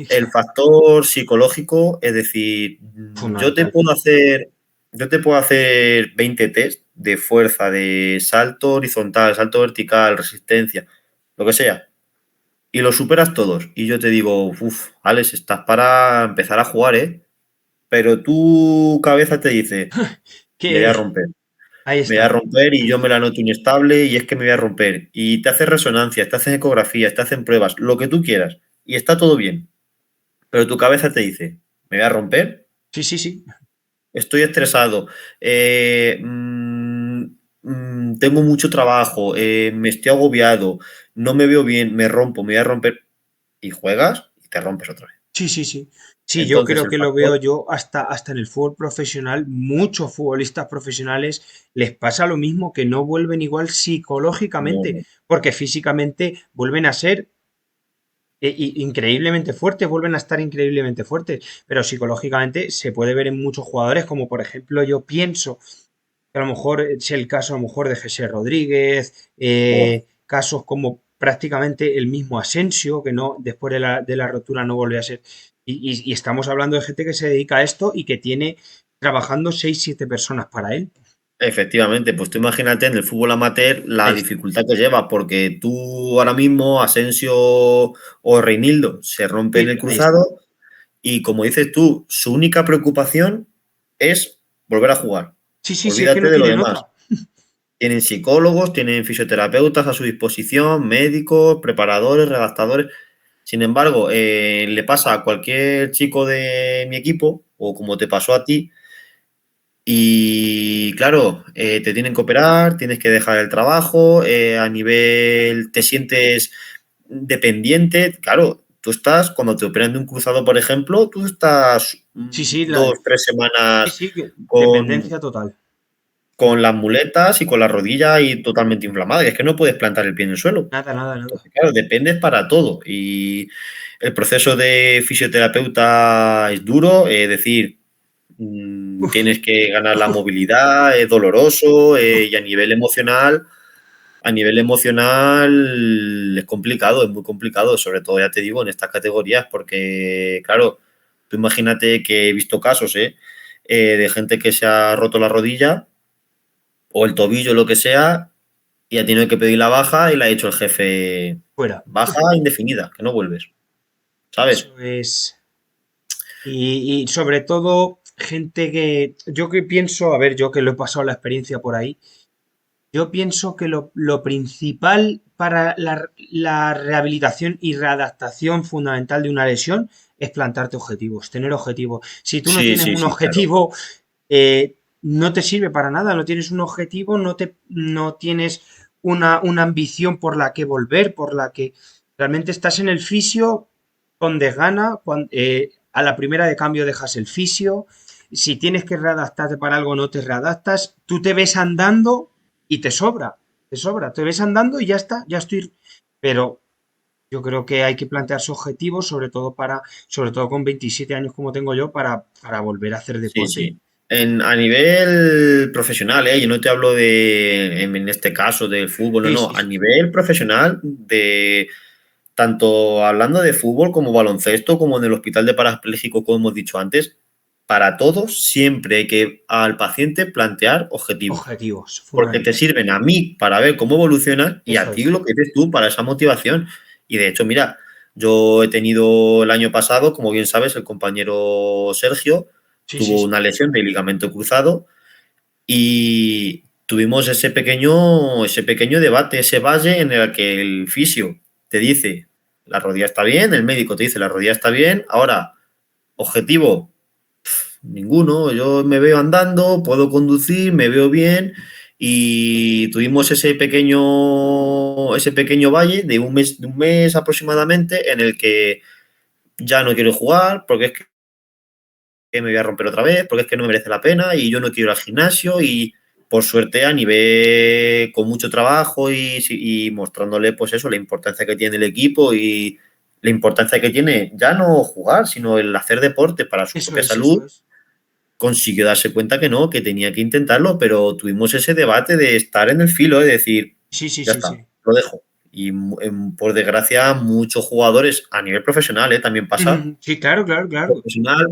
el factor psicológico, es decir, Fundamental. yo te puedo hacer 20 test de fuerza, de salto horizontal, salto vertical, resistencia, lo que sea, y los superas todos. Y yo te digo, uff, Alex, estás para empezar a jugar, ¿eh? Pero tu cabeza te dice, me voy a Que romper. ahí Me voy a está. romper y yo me la noto inestable y es que me voy a romper. Y te haces resonancias, te hacen ecografías, te hacen pruebas, lo que tú quieras. Y está todo bien. Pero tu cabeza te dice, me voy a romper, Sí, sí, sí. estoy estresado, tengo mucho trabajo, me estoy agobiado, no me veo bien, me rompo, me voy a romper y juegas y te rompes otra vez. Sí, sí, sí. Sí, yo Entonces creo el que lo veo factor, yo hasta en el fútbol profesional. Muchos futbolistas profesionales les pasa lo mismo, que no vuelven igual no, psicológicamente, no, porque físicamente vuelven a ser increíblemente fuertes, vuelven a estar increíblemente fuertes, pero psicológicamente se puede ver en muchos jugadores, como por ejemplo yo pienso que a lo mejor es el caso a lo mejor de José Rodríguez, oh, casos como prácticamente el mismo Asensio, que no, después de la rotura no volvió a ser. Y estamos hablando de gente que se dedica a esto y que tiene trabajando 6 7 personas para él. efectivamente, pues tú imagínate en el fútbol amateur la Ahí dificultad que lleva, porque tú ahora mismo, Asensio o Reinildo, se rompen el ahí está. cruzado y como dices tú, su única preocupación es volver a jugar. Sí, sí, sí, es que Olvídate no de lo tienen demás. otra. Tienen psicólogos, tienen fisioterapeutas a su disposición, médicos, preparadores, redactadores. Sin embargo, le pasa a cualquier chico de mi equipo, o como te pasó a ti, y claro, te tienen que operar, tienes que dejar el trabajo, a nivel te sientes dependiente. Claro, tú estás, cuando te operan de un cruzado, por ejemplo, tú estás Sí, sí, dos, tres sí, semanas sí, con, dependencia total. con las muletas y con la rodilla ahí totalmente inflamada, y es que no puedes plantar el pie en el suelo. Nada, nada, nada. Porque, claro, dependes para todo. Y el proceso de fisioterapeuta es duro, es decir, Uf, tienes que ganar la movilidad, es doloroso, y a nivel emocional es complicado, es muy complicado, sobre todo, ya te digo, en estas categorías, porque, claro, tú imagínate que he visto casos, de gente que se ha roto la rodilla o el tobillo, lo que sea, y ha tenido que pedir la baja y le ha dicho el jefe, fuera. baja indefinida, que no vuelves, ¿sabes? Eso es. Y sobre todo, gente que, yo que pienso, a ver, yo que lo he pasado la experiencia por ahí, yo pienso que lo principal para la rehabilitación y readaptación fundamental de una lesión es plantarte objetivos, tener objetivos. Si tú no Sí, tienes sí, un sí, claro. objetivo, no te sirve para nada, no tienes un objetivo, no tienes una ambición por la que volver, por la que realmente estás en el fisio con desgana, a la primera de cambio dejas el fisio, si tienes que readaptarte para algo no te readaptas, tú te ves andando y te sobra, te ves andando y ya está, ya estoy, pero yo creo que hay que plantearse objetivos, sobre todo con 27 años como tengo yo, para volver a hacer Sí, deporte. sí. A nivel profesional, yo no te hablo de, en este caso, del fútbol, no, Sí, no, sí, a sí. nivel profesional, de tanto hablando de fútbol como baloncesto, como en el hospital de parapléjicos, como hemos dicho antes, para todos siempre hay que al paciente plantear objetivos, Objetivos, porque te fundamental. sirven a mí para ver cómo evolucionas y Eso a ti es. lo que dices tú para esa motivación. Y de hecho, mira, yo he tenido el año pasado, como bien sabes, el compañero Sergio Sí, sí, tuvo sí. una lesión de ligamento cruzado y tuvimos ese pequeño debate, ese valle en el que el fisio te dice la rodilla está bien, el médico te dice la rodilla está bien, ahora, objetivo, ninguno, yo me veo andando, puedo conducir, me veo bien y tuvimos ese pequeño valle de un mes aproximadamente en el que ya no quiero jugar porque es que me voy a romper otra vez, porque es que no me merece la pena y yo no quiero ir al gimnasio y por suerte a nivel con mucho trabajo y mostrándole pues eso, la importancia que tiene el equipo y la importancia que tiene ya no jugar, sino el hacer deporte para su Eso propia es, eso salud, es. consiguió darse cuenta que no, que tenía que intentarlo, pero tuvimos ese debate de estar en el filo, de decir, Sí, sí, ya sí, está, sí. lo dejo. Y por desgracia, muchos jugadores a nivel profesional, también pasa, Sí, claro, claro, claro. profesional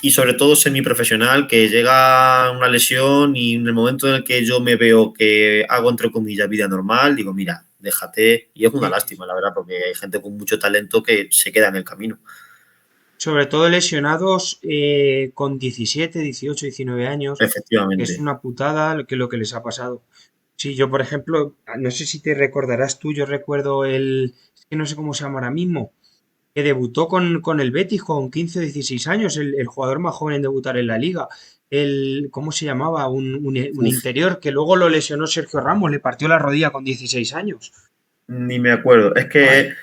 y sobre todo semiprofesional, que llega una lesión y en el momento en el que yo me veo que hago, entre comillas, vida normal, digo, mira, déjate. Y es una Sí, sí, sí. lástima, la verdad, porque hay gente con mucho talento que se queda en el camino. Sobre todo lesionados con 17, 18, 19 años, que es Efectivamente. una putada lo que les ha pasado. Sí, yo, por ejemplo, no sé si te recordarás tú, yo recuerdo es que no sé cómo se llama ahora mismo, que debutó con el Betis con 15 o 16 años, el jugador más joven en debutar en la liga. ¿Cómo se llamaba? Un Uf, interior que luego lo lesionó Sergio Ramos, le partió la rodilla con 16 años. ni me acuerdo. Es Ay, que,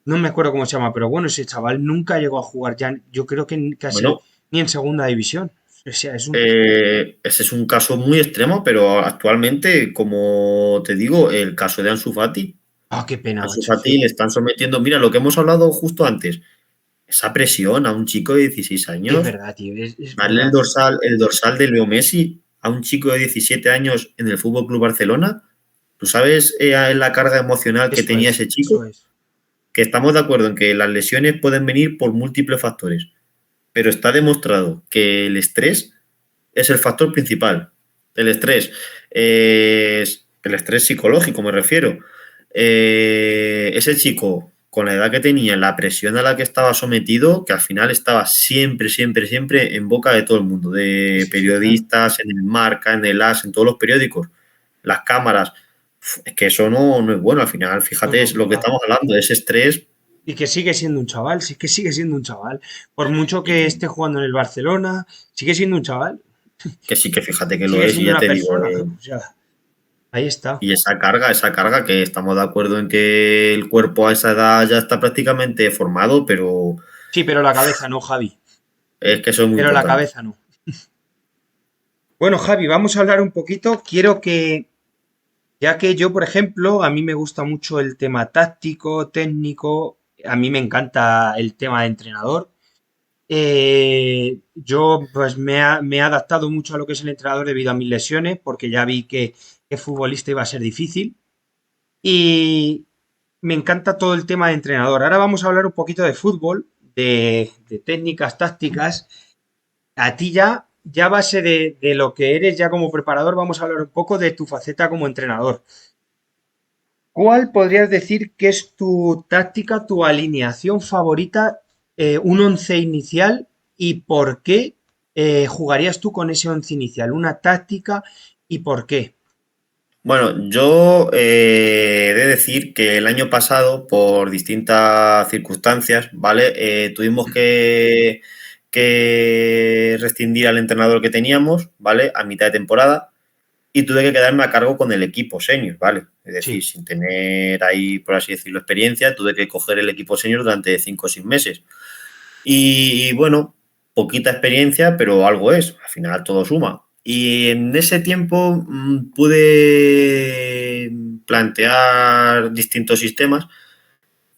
no me acuerdo cómo se llama, pero bueno, ese chaval nunca llegó a jugar ya, yo creo que casi bueno, ni en segunda división. O sea, ese es un caso muy extremo, pero actualmente, como te digo, el caso de Ansu Fati, Ah, qué pena, Ansu macho. Fati le están sometiendo, mira lo que hemos hablado justo antes, esa presión a un chico de 16 Es años, verdad, tío, es darle verdad. el dorsal de Leo Messi a un chico de 17 años en el Fútbol Club Barcelona. ¿Tú sabes la carga emocional que Eso tenía es, ese eso chico? es. Que estamos de acuerdo en que las lesiones pueden venir por múltiples factores, pero está demostrado que el estrés es el factor principal. El estrés es el estrés psicológico, me refiero. Ese chico, con la edad que tenía, la presión a la que estaba sometido, que al final estaba siempre, siempre, siempre en boca de todo el mundo, Sí, de sí, sí, claro. periodistas, en el Marca, en el AS, en todos los periódicos, las cámaras. Es que eso no es bueno al final. No, Fíjate, no, es que lo que va. estamos hablando, ese estrés Y que sigue siendo un chaval, sí que sigue siendo un chaval. Por mucho y que esté jugando en el Barcelona, sigue siendo un chaval. que sí que fíjate que lo Sigue es y siendo ya una te digo, persona. O sea, ahí está. y esa carga que estamos de acuerdo en que el cuerpo a esa edad ya está prácticamente formado, pero Sí, pero la cabeza no, Javi. es que eso es muy Pero la importante. cabeza no. Bueno, Javi, vamos a hablar un poquito. Quiero que, ya que yo, por ejemplo, a mí me gusta mucho el tema táctico, técnico, a mí me encanta el tema de entrenador. Yo pues me he adaptado mucho a lo que es el entrenador debido a mis lesiones, porque ya vi que futbolista iba a ser difícil. Y me encanta todo el tema de entrenador. Ahora vamos a hablar un poquito de fútbol, de técnicas, tácticas. A ti ya a base de lo que eres ya como preparador, vamos a hablar un poco de tu faceta como entrenador. ¿Cuál podrías decir que es tu táctica, tu alineación favorita, un once inicial y por qué jugarías tú con ese once inicial? Una táctica y por qué. Bueno, yo he de decir que el año pasado, por distintas circunstancias, ¿vale? Tuvimos que rescindir al entrenador que teníamos, ¿vale? A mitad de temporada y tuve que quedarme a cargo con el equipo senior, ¿vale? Es decir, Sí, sin tener ahí, por así decirlo, experiencia, tuve que coger el equipo senior durante 5 o 6 meses. Y bueno, poquita experiencia, pero algo es, al final todo suma. Y en ese tiempo pude plantear distintos sistemas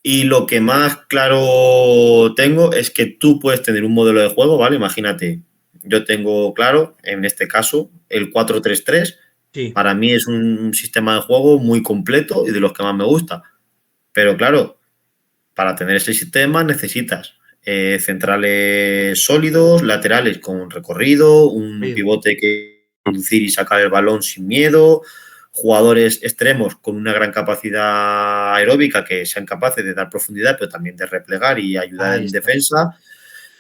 y lo que más claro tengo es que tú puedes tener un modelo de juego, ¿vale? Imagínate, yo tengo claro, en este caso, el 4-3-3. sí, Para mí es un sistema de juego muy completo y de los que más me gusta. Pero claro, para tener ese sistema necesitas centrales sólidos, laterales con recorrido, un oído. pivote que conducir y sacar el balón sin miedo, jugadores extremos con una gran capacidad aeróbica que sean capaces de dar profundidad, pero también de replegar y ayudar Ahí en está. defensa.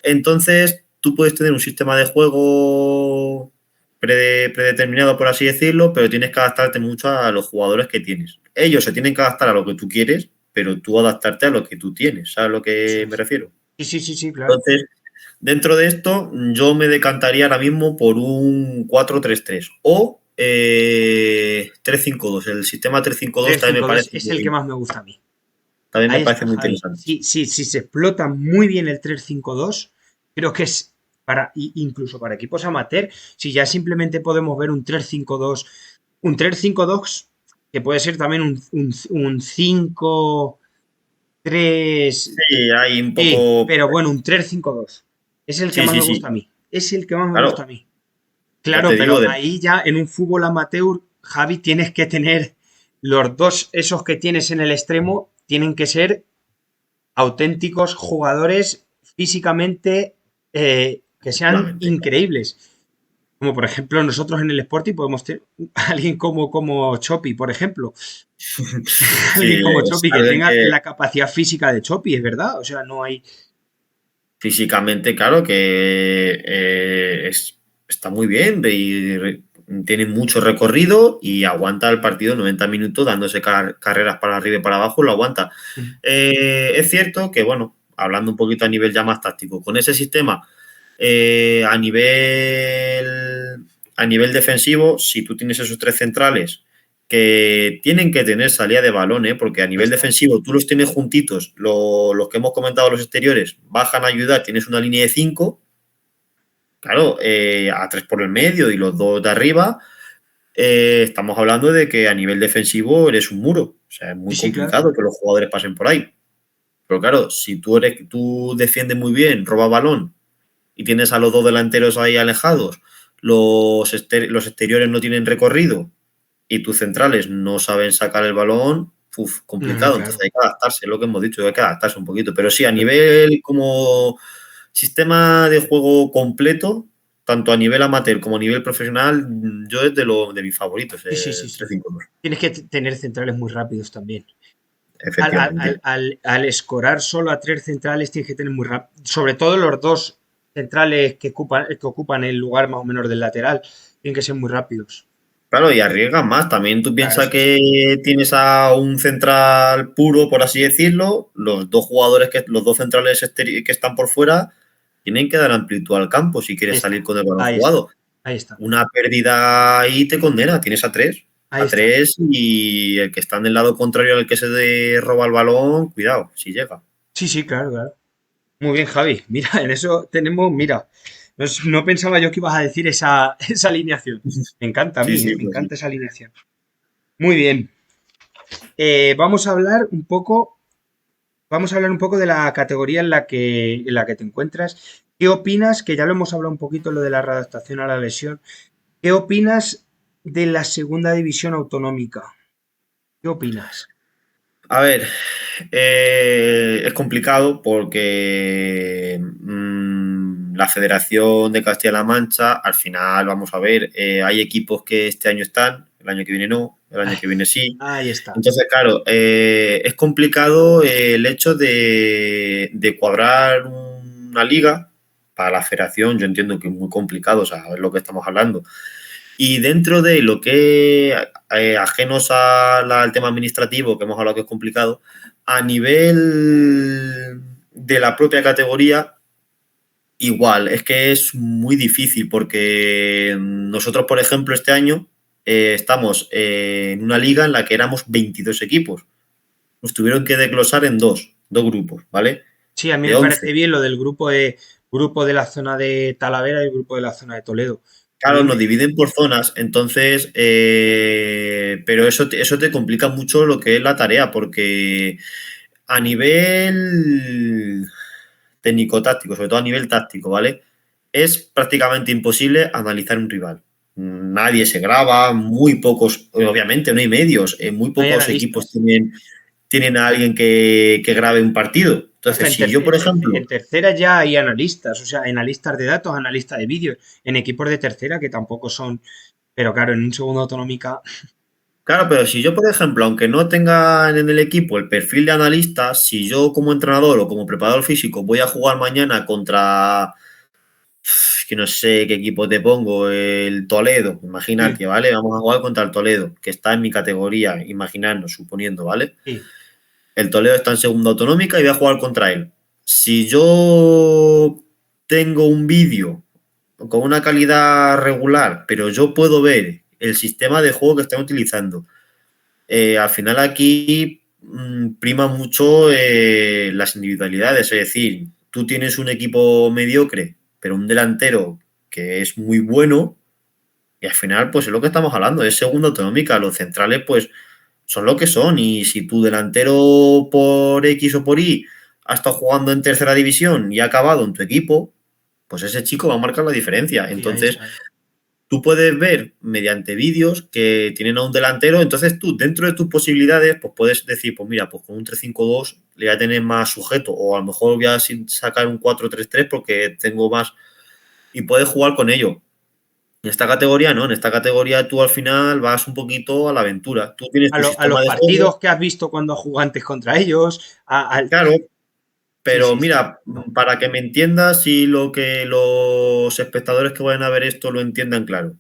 Entonces, tú puedes tener un sistema de juego predeterminado, por así decirlo, pero tienes que adaptarte mucho a los jugadores que tienes. Ellos se tienen que adaptar a lo que tú quieres, pero tú adaptarte a lo que tú tienes. ¿Sabes a lo Eso que me es. refiero? Sí, sí, sí, sí, claro. Entonces, dentro de esto, yo me decantaría ahora mismo por un 4-3-3 o 3-5-2. El sistema 3-5-2 Tres también cinco me dos parece es el que más me gusta a mí. Ahí está, muy Javi. interesante. Sí, sí, sí, se explota muy bien el 3-5-2. Creo que es incluso para equipos amateur, si ya simplemente podemos ver un 3-5-2 que puede ser también un 5-3. Sí, hay un Sí, poco... pero bueno, un 3-5-2. Es el que Sí, más sí, me gusta a sí. mí. Es el que más me gusta a Claro, mí. ya Claro, te pero digo, ahí ya en un fútbol amateur, Javi, tienes que tener los dos, esos que tienes en el extremo, tienen que ser auténticos jugadores físicamente que sean efectivamente. increíbles. Como por ejemplo nosotros en el Sporting podemos tener a alguien como Chopi, por ejemplo. Sí, Alguien como es Chopi que alguien tenga que la capacidad física de Chopi, es verdad. O sea, no hay... físicamente, claro, que está muy bien. tiene mucho recorrido y aguanta el partido 90 minutos dándose carreras para arriba y para abajo, lo aguanta. Ujú. Es cierto que, bueno, hablando un poquito a nivel ya más táctico, con ese sistema, a nivel defensivo, si tú tienes esos tres centrales que tienen que tener salida de balón, porque a Ahí nivel está. defensivo tú los tienes juntitos, los que hemos comentado, los exteriores, bajan a ayudar, tienes una línea de 5, claro, a 3 por el medio y los dos de arriba, estamos hablando de que a nivel defensivo eres un muro. O sea, es Sí, muy sí, claro. complicado que los jugadores pasen por ahí. Pero claro, si tú defiendes muy bien, roba balón y tienes a los dos delanteros ahí alejados, los exteriores no tienen recorrido y tus centrales no saben sacar el balón, No, no, complicado. Entonces claro. hay que adaptarse, lo que hemos dicho, hay que adaptarse un poquito. Pero sí, a Pero- nivel como sistema de juego completo, tanto a nivel amateur como a nivel profesional, yo es de mis favoritos, Sí, sí, sí, el sí. 3-5-2. Tienes que tener centrales muy rápidos también. Efectivamente. Al escorar solo a tres centrales tienes que tener muy rápido. Sobre todo los dos centrales que ocupan el lugar más o menos del lateral. Tienen que ser muy rápidos. Claro, y arriesgas más. También tú Claro, piensas es que que tienes a un central puro, por así decirlo, los dos centrales que están por fuera, tienen que dar amplitud al campo si ahí quieres salir está. con el balón Ahí está. jugado. Ahí está. Una pérdida ahí te condena, tienes Ahí a está. tres y el que está en el lado contrario al que roba el balón, cuidado, si llega. Sí, sí, claro, claro. Muy bien, Javi. Mira, en eso tenemos, mira, no pensaba yo que ibas a decir esa alineación. Me encanta a Sí, mí, sí, me pues sí. encanta esa alineación. Muy bien. Vamos a hablar un poco, vamos a hablar un poco de la categoría en la que te encuentras. ¿Qué opinas? Que ya lo hemos hablado un poquito lo de la readaptación a la lesión. ¿Qué opinas de la segunda división autonómica? ¿Qué opinas? A ver, es complicado porque la Federación de Castilla-La Mancha, al final, vamos a ver, hay equipos que este año están, el año que viene no, el año que viene sí. Ahí está. Entonces, claro, es complicado el hecho de cuadrar una liga para la federación. Yo entiendo que es muy complicado, o sea, es lo que estamos hablando. Y dentro de lo que, ajenos al tema administrativo, que hemos hablado que es complicado, a nivel de la propia categoría, igual, es que es muy difícil porque nosotros, por ejemplo, este año estamos en una liga en la que éramos 22 equipos. Nos tuvieron que desglosar en dos grupos, ¿vale? Sí, a mí De me 11. parece bien lo del grupo de la zona de Talavera y el grupo de la zona de Toledo. A Claro, mí nos me, dividen por zonas, entonces, pero eso te complica mucho lo que es la tarea, porque a nivel técnico-táctico, sobre todo a nivel táctico, ¿vale? Es prácticamente imposible analizar un rival. Nadie se graba, muy pocos, obviamente no hay medios, muy no hay pocos equipos analistas. tienen a alguien que grabe un partido. Hasta Entonces, si yo, por ejemplo, en tercera ya hay analistas, o sea, analistas de datos, analistas de vídeos, en equipos de tercera que tampoco son, pero claro, en un segundo autonómica, claro, pero si yo, por ejemplo, aunque no tenga en el equipo el perfil de analista, si yo como entrenador o como preparador físico voy a jugar mañana contra, que no sé qué equipo te pongo, el Toledo, sí, imagínate, ¿vale? Vamos a jugar contra el Toledo, que está en mi categoría, imaginarnos, suponiendo, ¿vale? sí, El Toledo está en segunda autonómica y voy a jugar contra él. Si yo tengo un vídeo con una calidad regular, pero yo puedo ver el sistema de juego que están utilizando, al final aquí prima mucho las individualidades, es decir, tú tienes un equipo mediocre, pero un delantero que es muy bueno, y al final, pues es lo que estamos hablando, es segunda autonómica, los centrales, pues son lo que son, y si tu delantero por X o por Y ha estado jugando en tercera división y ha acabado en tu equipo, pues ese chico va a marcar la diferencia. sí, ahí Entonces, está. tú puedes ver mediante vídeos que tienen a un delantero, entonces tú, dentro de tus posibilidades, pues puedes decir, pues mira, pues con un 3-5-2 le voy a tener más sujeto, o a lo mejor voy a sacar un 4-3-3 porque tengo más, y puedes jugar con ello. En esta categoría no, en esta categoría tú al final vas un poquito a la aventura. Tú tienes tu A los sistema de juego, partidos que has visto cuando jugaste contra ellos, claro, sí, pero sí, sí, mira, para que me entiendas y lo que los espectadores que vayan a ver esto lo entiendan claro.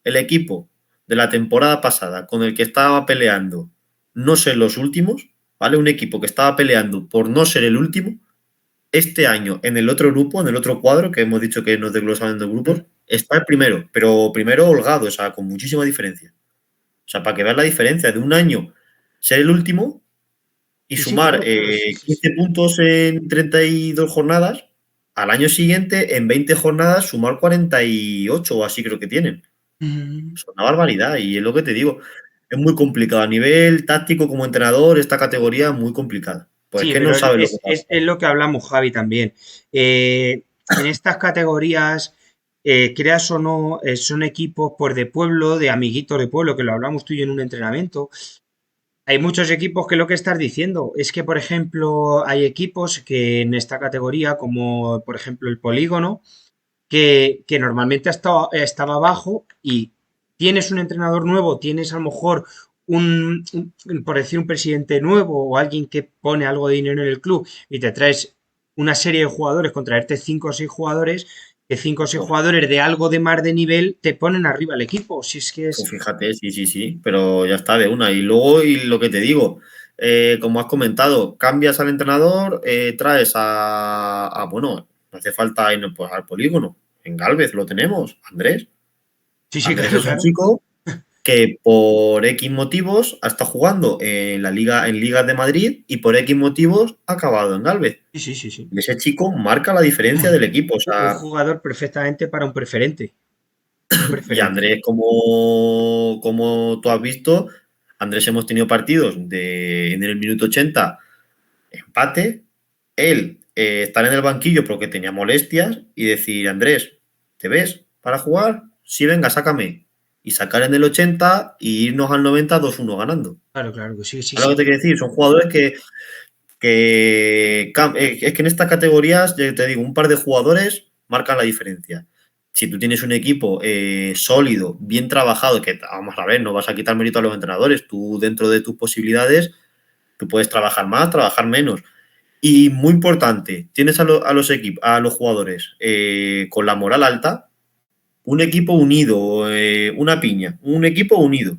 el equipo de la temporada pasada con el que estaba peleando no ser los últimos, ¿vale? Un equipo que estaba peleando por no ser el último, este año en el otro grupo, en el otro cuadro, que hemos dicho que nos desglosaban de grupos, está el primero, pero primero holgado, o sea, con muchísima diferencia. O sea, para que veas la diferencia de un año ser el último y Sí, sí, sumar claro, claro, sí, sí, 15 sí. puntos en 32 jornadas, al año siguiente, en 20 jornadas, sumar 48 o así creo que tienen. Mm, Es una barbaridad y es lo que te digo. Es muy complicado. A nivel táctico como entrenador, esta categoría es muy complicada. Pues es sí, que no pero sabes lo que pasa. es lo que hablamos, Javi, también. En estas categorías, creas o no, son equipos pues, de pueblo, de amiguitos de pueblo, que lo hablamos tú y yo en un entrenamiento. Hay muchos equipos que lo que estás diciendo es que, por ejemplo, hay equipos que en esta categoría, como por ejemplo el Polígono, que normalmente estaba abajo y tienes un entrenador nuevo, tienes a lo mejor por decir, un presidente nuevo o alguien que pone algo de dinero en el club y te traes una serie de jugadores, con traerte 5 o 6 jugadores, que 5 o 6 jugadores de algo de más de nivel te ponen arriba el equipo. Si es que Pues es... fíjate, sí, sí, sí, pero ya está de una. Y luego, y lo que te digo, como has comentado, cambias al entrenador, traes bueno, no hace falta ir pues, al polígono. En Galvez lo tenemos, Andrés. Sí, sí, Andrés claro, es un claro. chico que por X motivos ha estado jugando en la liga, en ligas de Madrid y por X motivos ha acabado en Galvez. Sí, sí, sí, sí. Y ese chico marca la diferencia del equipo. O Un sea, jugador perfectamente para un preferente. Un y preferente. Andrés, como tú has visto, Andrés hemos tenido partidos en el minuto 80 empate, él estar en el banquillo porque tenía molestias y decir, Andrés, ¿te ves para jugar? Sí, venga, sácame. Y sacar en el 80 y irnos al 90 2-1 ganando. Claro, claro que sí, sí, ¿Sabes lo sí. que te quiero decir? Son jugadores es que en estas categorías, ya te digo, un par de jugadores marcan la diferencia. Si tú tienes un equipo sólido, bien trabajado, que vamos a ver, no vas a quitar mérito a los entrenadores, tú dentro de tus posibilidades, tú puedes trabajar más, trabajar menos. Y muy importante, tienes a los jugadores con la moral alta, un equipo unido, una piña, un equipo unido,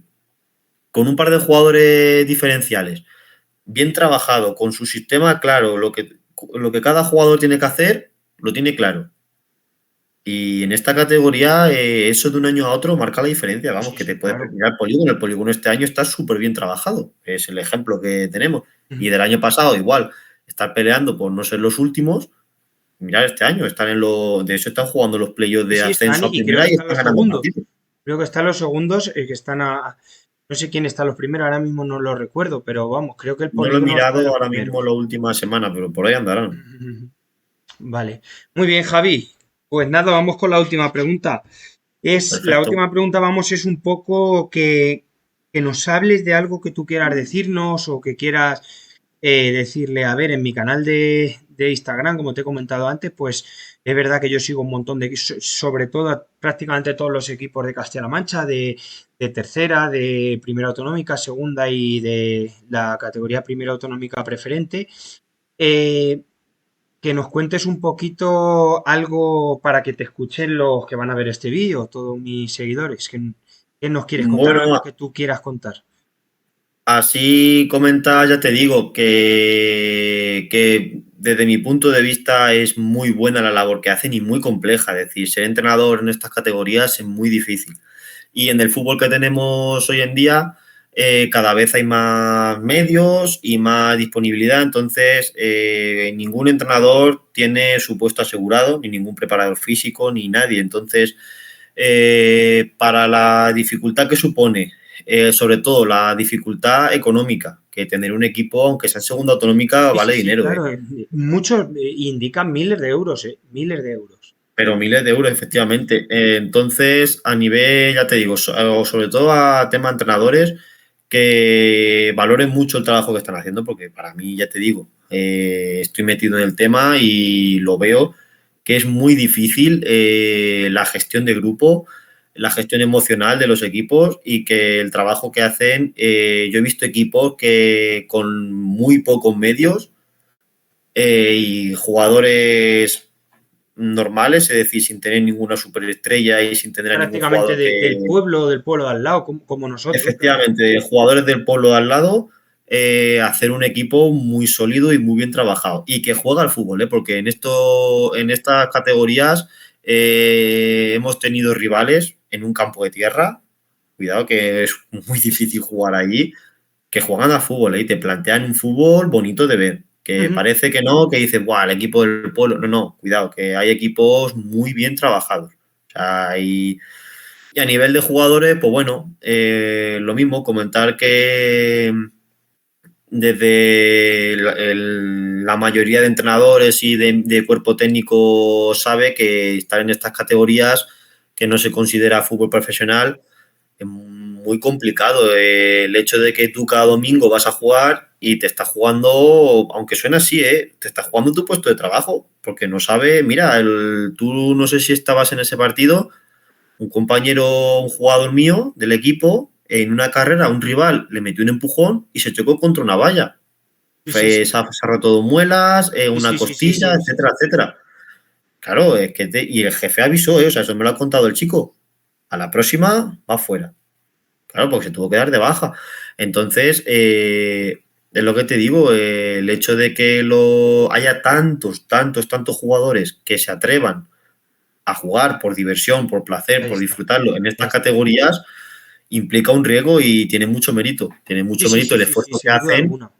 con un par de jugadores diferenciales bien trabajado, con su sistema claro, lo que cada jugador tiene que hacer, lo tiene claro. Y en esta categoría, eso de un año a otro marca la diferencia. Vamos, Sí, que te sí, puedes claro. mirar el polígono. El polígono este año está súper bien trabajado. Es el ejemplo que tenemos. Ujú. Y del año pasado, igual, estar peleando por no ser los últimos. Mirar este año, de eso están jugando los playoffs Sí, de sí, están ascenso a y creo que primera y están están los ganando segundos. partidos. Creo que están los segundos que están no sé quién está los primeros, ahora mismo no lo recuerdo, pero vamos, creo que el No lo he Polígono está de mirado los ahora mismo primeros. la última semana, pero por ahí andarán. Ujú. Vale. Muy bien, Javi. Pues nada, vamos con la última pregunta. La Perfecto. última pregunta, vamos, es un poco que nos hables de algo que tú quieras decirnos o que quieras decirle, a ver, en mi canal de Instagram, como te he comentado antes, pues es verdad que yo sigo un montón sobre todo prácticamente todos los equipos de Castilla-La Mancha, de tercera, de primera autonómica, segunda y de la categoría primera autonómica preferente. Eh, que nos cuentes un poquito algo para que te escuchen los que van a ver este vídeo, todos mis seguidores. ¿Qué nos quieres contar? Algo Bueno, que tú quieras contar. así comenta, ya te digo que desde mi punto de vista es muy buena la labor que hacen y muy compleja. Es decir, ser entrenador en estas categorías es muy difícil. Y en el fútbol que tenemos hoy en día, cada vez hay más medios y más disponibilidad. Entonces, ningún entrenador tiene su puesto asegurado, ni ningún preparador físico, ni nadie. Entonces, para la dificultad que supone, sobre todo la dificultad económica, que tener un equipo, aunque sea en segunda autonómica, Sí, sí, vale sí, dinero, claro. Muchos indican miles de euros, miles de euros. pero miles de euros, efectivamente. Entonces, a nivel, ya te digo, sobre todo a tema entrenadores, que valoren mucho el trabajo que están haciendo, porque para mí, ya te digo, estoy metido en el tema y lo veo que es muy difícil la gestión de grupo, la gestión emocional de los equipos y que el trabajo que hacen, yo he visto equipos que con muy pocos medios y jugadores normales, es decir, sin tener ninguna superestrella y sin tener a ningún Prácticamente jugador que, del pueblo de al lado, como nosotros. efectivamente, jugadores del pueblo de al lado, hacer un equipo muy sólido y muy bien trabajado y que juega al fútbol, ¿eh? Porque en estas categorías hemos tenido rivales en un campo de tierra, cuidado que es muy difícil jugar allí, que juegan al fútbol, ¿eh? Y te plantean un fútbol bonito de ver, que Ujú. parece que no, que dices, ¡buah, el equipo del pueblo! No, no, cuidado, que hay equipos muy bien trabajados. O sea, y a nivel de jugadores, pues bueno, lo mismo, comentar que desde la mayoría de entrenadores y de cuerpo técnico sabe que estar en estas categorías que no se considera fútbol profesional es muy complicado. El hecho de que tú cada domingo vas a jugar y te estás jugando, aunque suene así, te estás jugando tu puesto de trabajo, porque no sabe, mira, tú no sé si estabas en ese partido, un compañero, un jugador mío del equipo, en una carrera, un rival le metió un empujón y se chocó contra una valla. Sí, sí, sí. Se ha roto dos muelas, Sí, una sí, sí, sí, costilla, sí. etcétera, etcétera. Claro, y el jefe avisó, o sea, eso me lo ha contado el chico. A la próxima va fuera. Claro, porque se tuvo que dar de baja. Entonces, es lo que te digo, el hecho de que haya tantos jugadores que se atrevan a jugar por diversión, por placer, Ahí por está, disfrutarlo en ahí estas está. categorías, implica un riesgo y tiene mucho mérito. Tiene Sí, mucho sí, mérito sí, el sí, sí, esfuerzo que sin duda hacen, alguna.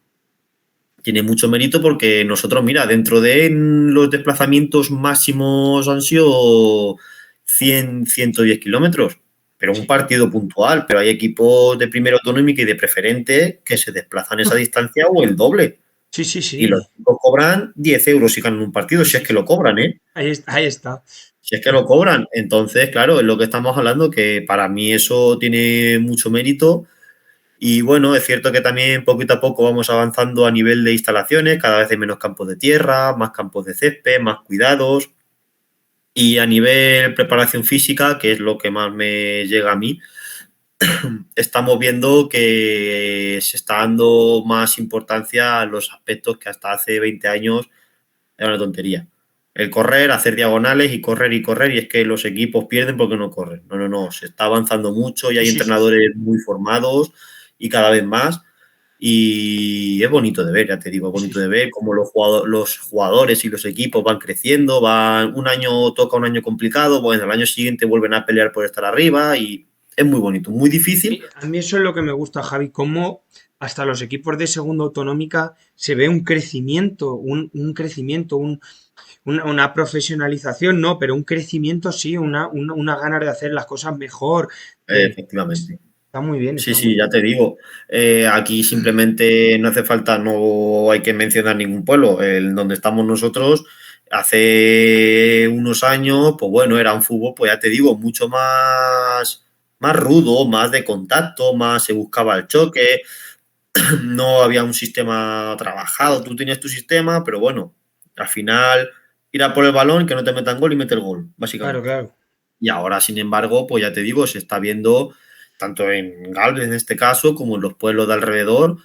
tiene mucho mérito porque nosotros, mira, dentro de los desplazamientos máximos han sido 100, 110 kilómetros, pero un Sí, partido puntual, pero hay equipos de primera autonómica y de preferente que se desplazan esa distancia o el doble. sí, sí, Y los sí. chicos cobran 10 euros si ganan un partido, Sí, si es sí, que lo sí. cobran, ¿eh? Ahí está, ahí está. Si es que lo cobran. Entonces, claro, es lo que estamos hablando, que para mí eso tiene mucho mérito. Y bueno, es cierto que también poquito a poco vamos avanzando a nivel de instalaciones, cada vez hay menos campos de tierra, más campos de césped, más cuidados. Y a nivel preparación física, que es lo que más me llega a mí, estamos viendo que se está dando más importancia a los aspectos que hasta hace 20 años era una tontería. El correr, hacer diagonales y correr, y es que los equipos pierden porque no corren. No, no, no, se está avanzando mucho y Sí, hay sí, sí, sí. entrenadores muy formados y cada vez más. Y es bonito de ver, ya te digo, es Sí, sí, bonito de sí. ver cómo los jugadores y los equipos van creciendo, un año toca un año complicado, bueno, el año siguiente vuelven a pelear por estar arriba y es muy bonito, muy difícil. A mí eso es lo que me gusta, Javi, cómo hasta los equipos de segunda autonómica se ve un crecimiento, un crecimiento, una profesionalización, no, pero un crecimiento sí, una ganas de hacer las cosas mejor. Efectivamente. Está muy bien, Sí, está muy sí, ya bien. te digo. Aquí simplemente no hace falta, no hay que mencionar ningún pueblo. El donde estamos nosotros, hace unos años, pues bueno, era un fútbol, pues ya te digo, mucho más rudo, más de contacto, más se buscaba el choque, no había un sistema trabajado, tú tenías tu sistema, pero bueno, al final ir a por el balón, que no te metan gol y meter gol, Claro, básicamente. claro. Y ahora, sin embargo, pues ya te digo, se está viendo tanto en Galvez en este caso como en los pueblos de alrededor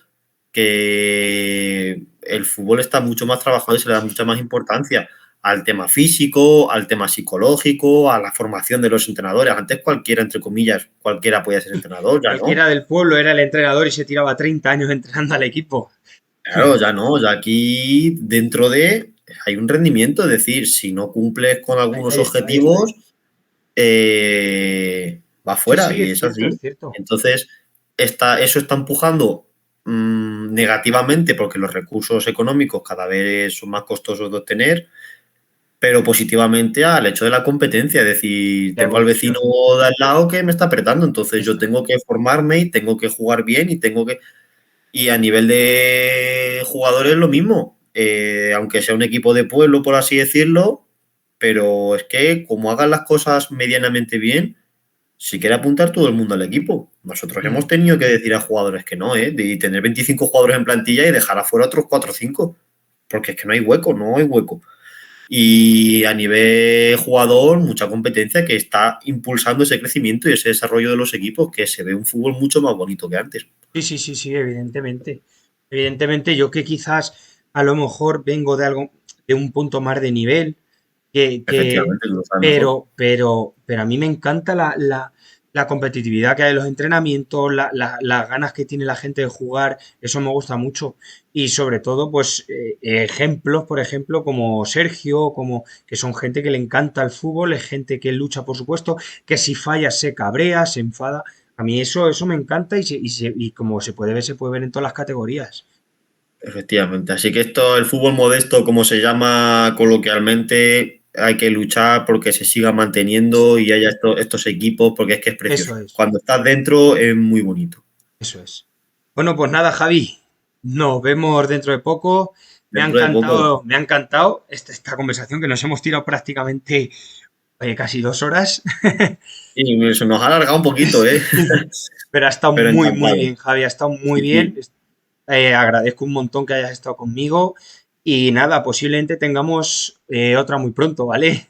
que el fútbol está mucho más trabajado y se le da Sí, mucha sí. más importancia al tema físico, al tema psicológico, a la formación de los entrenadores. Antes cualquiera, entre comillas, cualquiera podía ser entrenador, ya no. Cualquiera del pueblo era el entrenador y se tiraba 30 años entrenando al equipo. Claro, ya no, ya aquí dentro de hay un rendimiento, es decir, si no cumples con Ahí, algunos ahí está, ahí está. objetivos, va Sí, fuera sí, y es es cierto, es así. cierto. Entonces, eso está empujando negativamente porque los recursos económicos cada vez son más costosos de obtener, pero positivamente al hecho de la competencia, es decir, La tengo al vecino evolución. de al lado que me está apretando, Ahí entonces yo está. tengo que formarme y tengo que jugar bien y tengo que... Y a nivel de jugadores lo mismo, aunque sea un equipo de pueblo, por así decirlo, pero es que como hagan las cosas medianamente bien, si quiere apuntar todo el mundo al equipo. Nosotros Mm. hemos tenido que decir a jugadores que no, de tener 25 jugadores en plantilla y dejar afuera otros 4 o 5, porque es que no hay hueco, no hay hueco. Y a nivel jugador, mucha competencia que está impulsando ese crecimiento y ese desarrollo de los equipos, que se ve un fútbol mucho más bonito que antes. Sí, sí, sí, sí, evidentemente. Evidentemente, yo que quizás a lo mejor vengo de algo, de un punto más de nivel, que, Efectivamente, tú lo sabes mejor. pero a mí me encanta la competitividad que hay en los entrenamientos, las ganas que tiene la gente de jugar, eso me gusta mucho. Y sobre todo, pues, ejemplos, por ejemplo, como Sergio, como que son gente que le encanta el fútbol, es gente que lucha, por supuesto, que si falla se cabrea, se enfada. A mí eso me encanta y como se puede ver en todas las categorías. Efectivamente. Así que esto, el fútbol modesto, como se llama coloquialmente, hay que luchar porque se siga manteniendo y haya estos equipos, porque es que es Eso precioso. es. Cuando estás dentro es muy bonito. Eso es. Bueno, pues nada, Javi, nos vemos dentro de poco. Dentro de poco. Me ha encantado esta conversación que nos hemos tirado prácticamente casi 2 horas, Y se nos ha alargado un poquito, ¿eh? pero ha estado Pero muy, muy encantado. bien, Javi, ha estado muy Sí, bien. sí. Agradezco un montón que hayas estado conmigo y nada, posiblemente tengamos otra muy pronto, ¿vale?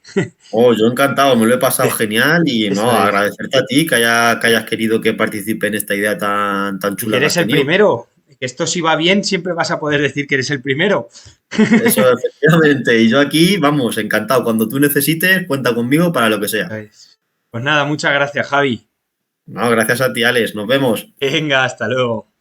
Oh, yo encantado, me lo he pasado genial y Eso no, es. agradecerte a ti que hayas querido que participe en esta idea tan Y que chula que eres has el tenido. primero. Que esto si va bien, siempre vas a poder decir que eres el primero. Eso, efectivamente. Y yo aquí, vamos, encantado. Cuando tú necesites, cuenta conmigo para lo que sea. Pues nada, muchas gracias, Javi. No, gracias a ti, Alex. Nos vemos. Venga, hasta luego.